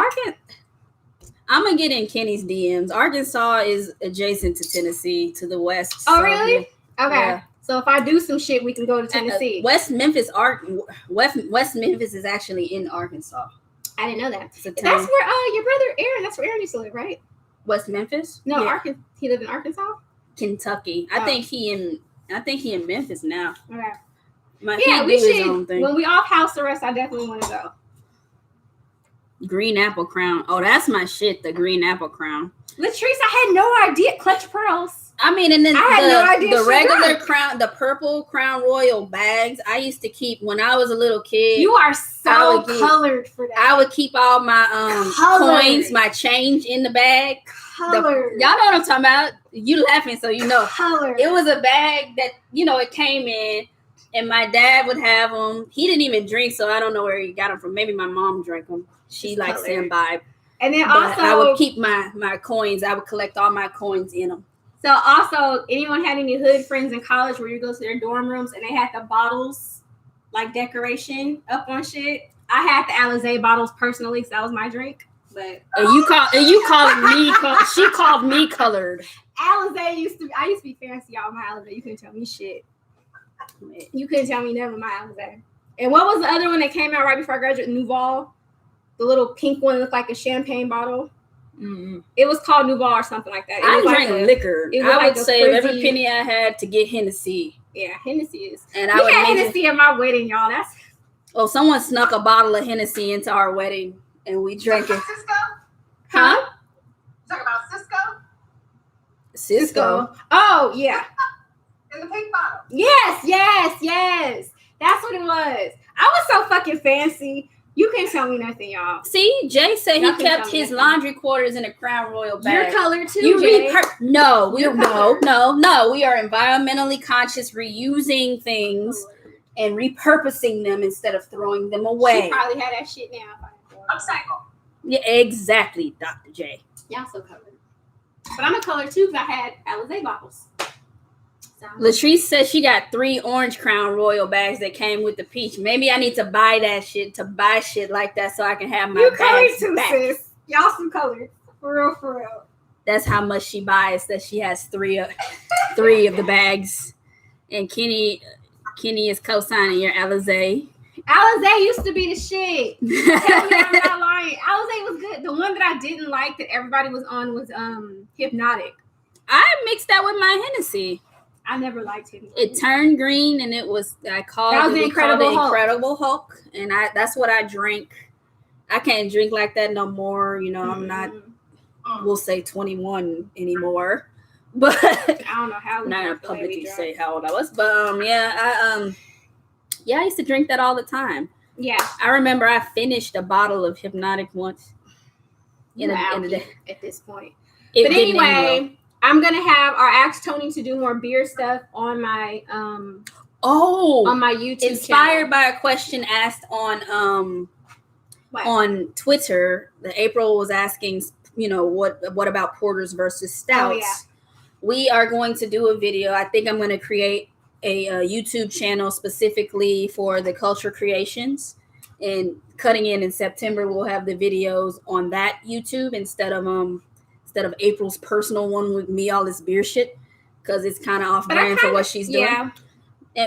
I'm going to get in Kenny's DMs. Arkansas is adjacent to Tennessee, to the west. Oh, really? Okay. Yeah. So if I do some shit, we can go to Tennessee. West Memphis is actually in Arkansas. I didn't know that. That's where your brother Aaron, that's where Aaron used to live, right? West Memphis? No, yeah. He lived in Arkansas? Kentucky. I think he in Memphis now. Okay. We should. When we off house arrest, I definitely want to go. Green apple crown. Oh, that's my shit. The green apple crown. Latrice, I had no idea. Clutch pearls. I mean, and then I had no idea the regular crown, the purple Crown Royal bags. I used to keep when I was a little kid. You are so colored for that. I would keep all my coins, my change in the bag. Colored. Y'all know what I'm talking about. You laughing, so you know. Colored. It was a bag that it came in. And my dad would have them. He didn't even drink, so I don't know where he got them from. Maybe my mom drank them. She likes to imbibe. And then also, I would keep my coins. I would collect all my coins in them. So also, anyone had any hood friends in college where you go to their dorm rooms and they had the bottles, like decoration up on shit? I had the Alizé bottles personally, so that was my drink. But you called me. She called me colored. Alizé I used to be fancy, y'all. My Alizé, you couldn't tell me shit. You couldn't tell me never my Alizé. And what was the other one that came out right before I graduated? Nouveau. The little pink one looked like a champagne bottle. Mm-hmm. It was called Nouveau or something like that. I drank liquor. I would save every penny I had to get Hennessy. Yeah, Hennessy is. And we had Hennessy at my wedding, y'all. Someone snuck a bottle of Hennessy into our wedding, and we drank it. Cisco? Huh? Talking about Cisco? Cisco. Oh, yeah. In the pink bottle. Yes. That's what it was. I was so fucking fancy. You can't tell me nothing, y'all. See, Jay said he kept his laundry quarters in a Crown Royal bag. You're colored too, Jay. No. We are environmentally conscious, reusing things and repurposing them instead of throwing them away. She probably had that shit now. Upcycle. Yeah, exactly, Dr. J. Y'all so colored. But I'm a color too because I had Alizé bottles. Latrice says she got 3 orange Crown Royal bags that came with the peach. Maybe I need to buy that shit like that so I can have my bags too, back. Sis. Y'all some colored. For real. That's how much she buys, that she has 3 of the bags. And Kenny is co-signing your Alizé. Alizé used to be the shit. Tell me I'm not lying. Alizé was good. The one that I didn't like that everybody was on was Hypnotic. I mixed that with my Hennessy. I never liked him. It turned green, and it was That was the Incredible Hulk, and that's what I drank. I can't drink like that no more. You know, I'm not. We'll say 21 anymore, but I don't know how. I'm not gonna publicly say how old I was, but I used to drink that all the time. Yeah, I remember I finished a bottle of Hypnotic once. In a day. At this point, but anyway. I'm gonna ask Tony to do more beer stuff on my on my YouTube. Inspired by a question asked on Twitter. April was asking, what about porters versus stouts? Oh, yeah. We are going to do a video. I think I'm going to create a YouTube channel specifically for the Culture Creations, and cutting in September we'll have the videos on that YouTube instead of April's personal one with me all this beer shit, because it's kind of off brand for what she's doing. Yeah.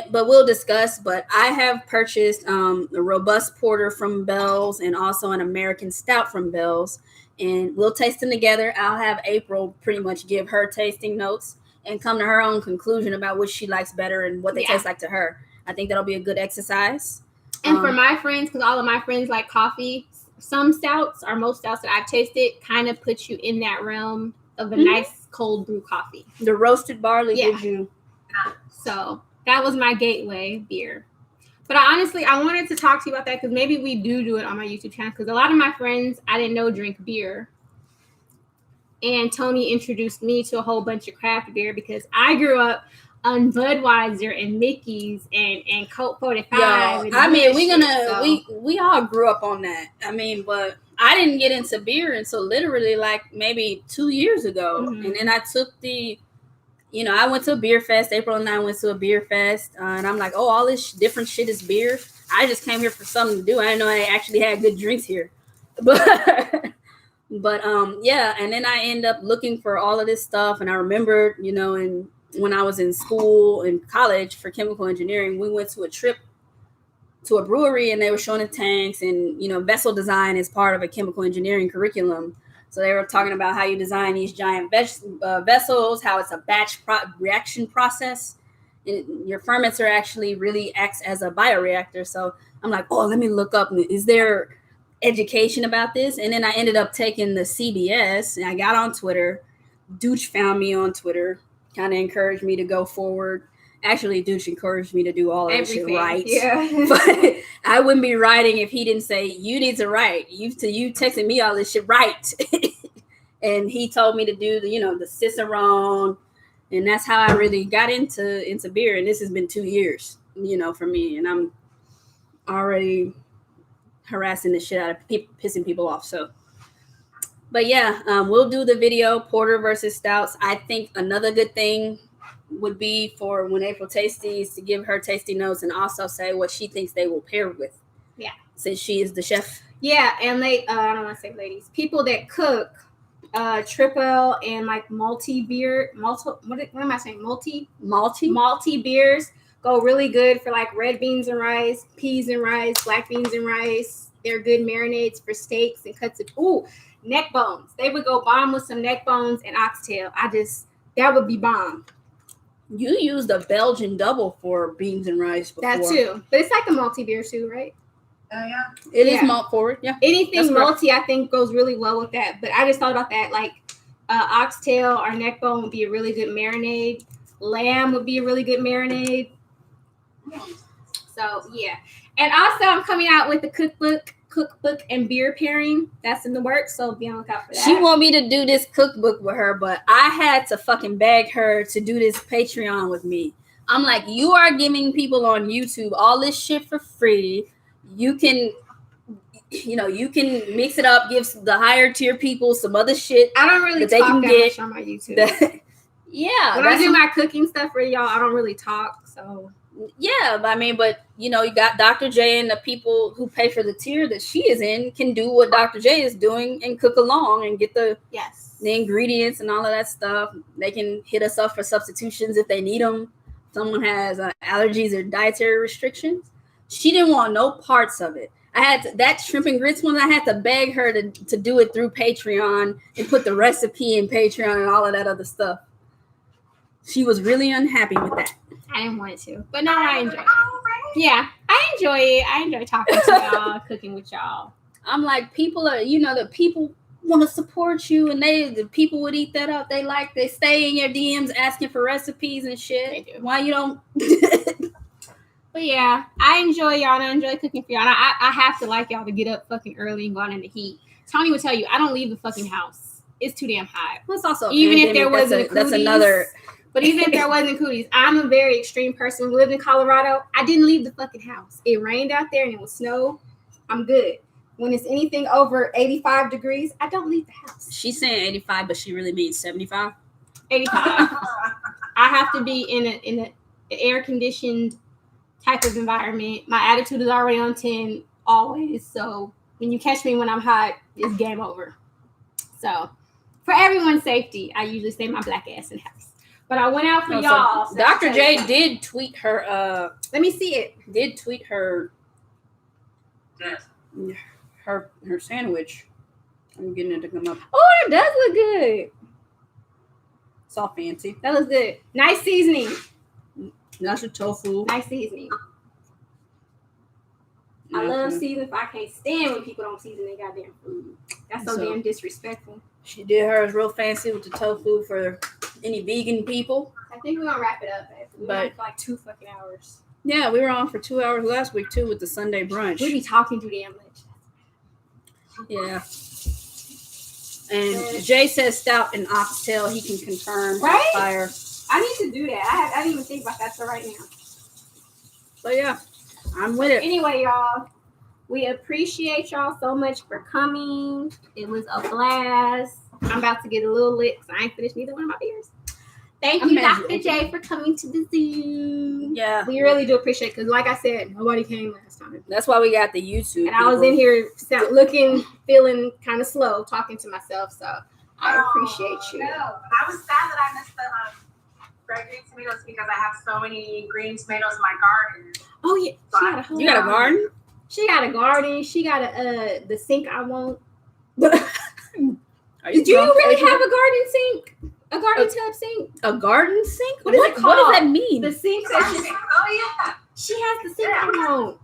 But we'll discuss. But I have purchased a robust porter from Bell's and also an American stout from Bell's, and we'll taste them together. I'll have April pretty much give her tasting notes and come to her own conclusion about which she likes better and what they taste like to her. I think that'll be a good exercise. And for my friends, because all of my friends like coffee, some stouts or most stouts that I've tasted kind of put you in that realm of a nice cold brew coffee. The roasted barley gives you. So that was my gateway beer. But I wanted to talk to you about that because maybe we do it on my YouTube channel, because a lot of my friends I didn't know drink beer. And Tony introduced me to a whole bunch of craft beer because I grew up on Budweiser and Mickey's and Colt 45. We all grew up on that. But I didn't get into beer until literally like maybe 2 years ago. Mm-hmm. And then I took I went to a beer fest. April and I went to a beer fest, and I'm like, all this different shit is beer. I just came here for something to do. I didn't know I actually had good drinks here. But and then I end up looking for all of this stuff, and I remembered, when I was in school in college for chemical engineering, we went to a trip to a brewery, and they were showing the tanks, and vessel design is part of a chemical engineering curriculum. So they were talking about how you design these giant vessels, how it's a batch reaction process, and your fermenter actually really acts as a bioreactor. So I'm like, let me look up, is there education about this? And then I ended up taking the CBS, and I got on Twitter. Dooch found me on Twitter, kind of encouraged me to go forward. Actually, Dooch encouraged me to do all of this shit right. Yeah. But I wouldn't be writing if he didn't say, you need to write. You texting me all this shit right. And he told me to do the Cicerone. And that's how I really got into beer. And this has been 2 years, for me. And I'm already harassing the shit out of pissing people off. So, but we'll do the video, porter versus stouts. I think another good thing would be for when April tastes these to give her tasting notes and also say what she thinks they will pair with. Yeah. Since she is the chef. Yeah, and I don't want to say ladies. People that cook triple and like malty beers go really good for like red beans and rice, peas and rice, black beans and rice. They're good marinades for steaks and cuts of neck bones. They would go bomb with some neck bones and oxtail. That would be bomb. You used a Belgian double for beans and rice before. That too. But it's like a malty beer too, right? Yeah. It is malt forward. Yeah. Anything malty, I think, goes really well with that. But I just thought about that. Like oxtail or neck bone would be a really good marinade. Lamb would be a really good marinade. So, yeah. And also, I'm coming out with the cookbook and beer pairing. That's in the works, so be on the lookout for that. She want me to do this cookbook with her, but I had to fucking beg her to do this Patreon with me. I'm like, you are giving people on YouTube all this shit for free. You can mix it up, give the higher tier people some other shit. I don't really talk that much on my YouTube. When I do my cooking stuff for y'all, I don't really talk, so... Yeah, but you got Dr. J, and the people who pay for the tier that she is in can do what Dr. J is doing and cook along and get the ingredients and all of that stuff. They can hit us up for substitutions if they need them. Someone has allergies or dietary restrictions. She didn't want no parts of it. I had to, that shrimp and grits one. I had to beg her to do it through Patreon and put the recipe in Patreon and all of that other stuff. She was really unhappy with that. I didn't want to, but no, I enjoy it. Yeah, I enjoy it. I enjoy talking to y'all, cooking with y'all. I'm like, people are, the people want to support you, and the people would eat that up. They stay in your DMs asking for recipes and shit. They do. Why you don't? But yeah, I enjoy y'all, and I enjoy cooking for y'all. And I have to like y'all to get up fucking early and go out in the heat. Tony would tell you, I don't leave the fucking house. It's too damn hot. Well, it's also even if there wasn't that's cooties, another. But even if there wasn't cooties, I'm a very extreme person. When we lived in Colorado, I didn't leave the fucking house. It rained out there and it was snow. I'm good. When it's anything over 85 degrees, I don't leave the house. She's saying 85, but she really means 75. 85. I have to be in an air conditioned type of environment. My attitude is already on 10 always. So when you catch me when I'm hot, it's game over. So for everyone's safety, I usually stay my black ass in the house. But I went out for y'all. So Dr. J did tweet her. Let me see it. Did tweet her. Her sandwich. I'm getting it to come up. Oh, it does look good. It's all fancy. That looks good. Nice seasoning. That's a tofu. Nice seasoning. I love seasoning. I can't stand when people don't season their goddamn food. That's so damn disrespectful. She did hers real fancy with the tofu for any vegan people. I think we're gonna wrap it up. We went for like 2 fucking hours. Yeah, we were on for 2 hours last week too with the Sunday brunch. We be talking too damn much. Yeah. And Jay says stout and oxtail. He can confirm. Right? Fire. I need to do that. I didn't even think about that till right now. But yeah, I'm with it. Anyway, y'all, we appreciate y'all so much for coming. It was a blast. I'm about to get a little lit because I ain't finished neither one of my beers. Thank you, Dr. J, for coming to the Zoom. Yeah. We really do appreciate it because, like I said, nobody came last time. That's why we got the YouTube. And I was in here looking, feeling kind of slow, talking to myself. So I appreciate you. No, I was sad that I missed the fried green tomatoes because I have so many green tomatoes in my garden. Oh, yeah. You got a garden? She got a garden. She got the sink I want. Do you really have a garden sink? A garden tub sink? A garden sink? What is it called? What does that mean? The sink Oh, she has the sink I want.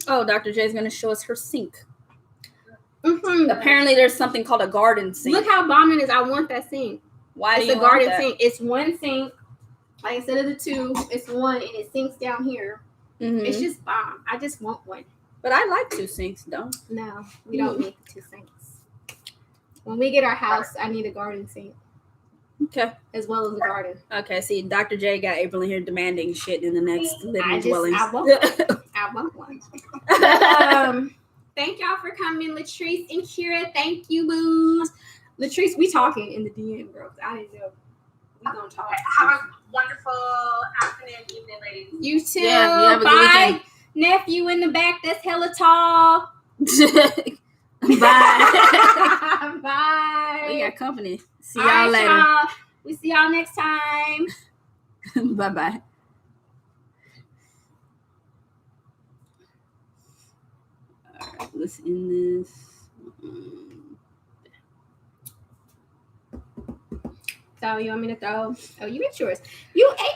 Oh, Dr. J is going to show us her sink. Mm-hmm. Apparently, there's something called a garden sink. Look how bomb it is. I want that sink. Why it's do you a garden want that? sink. It's one sink. Like instead of the 2, it's one, and it sinks down here. Mm-hmm. It's just bomb. I just want one. But I like 2 sinks, don't? No, we don't need the 2 sinks. When we get our house, I need a garden sink. Okay. As well as a garden. Okay, see, Dr. J got April in here demanding shit in the next living dwellings. I want one. Thank y'all for coming, Latrice and Kira. Thank you, boos. Latrice, we talking in the DM, bro. I didn't know. We gonna talk. Have a wonderful afternoon, evening, ladies. You too. Yeah, you have a good Bye, weekend. nephew in the back. That's hella tall. Bye. Bye. We got company. See All y'all right, later. y'all. We see y'all next time. Bye-bye. All right, let's end this. So you want me to throw? Oh, you ate yours. You ate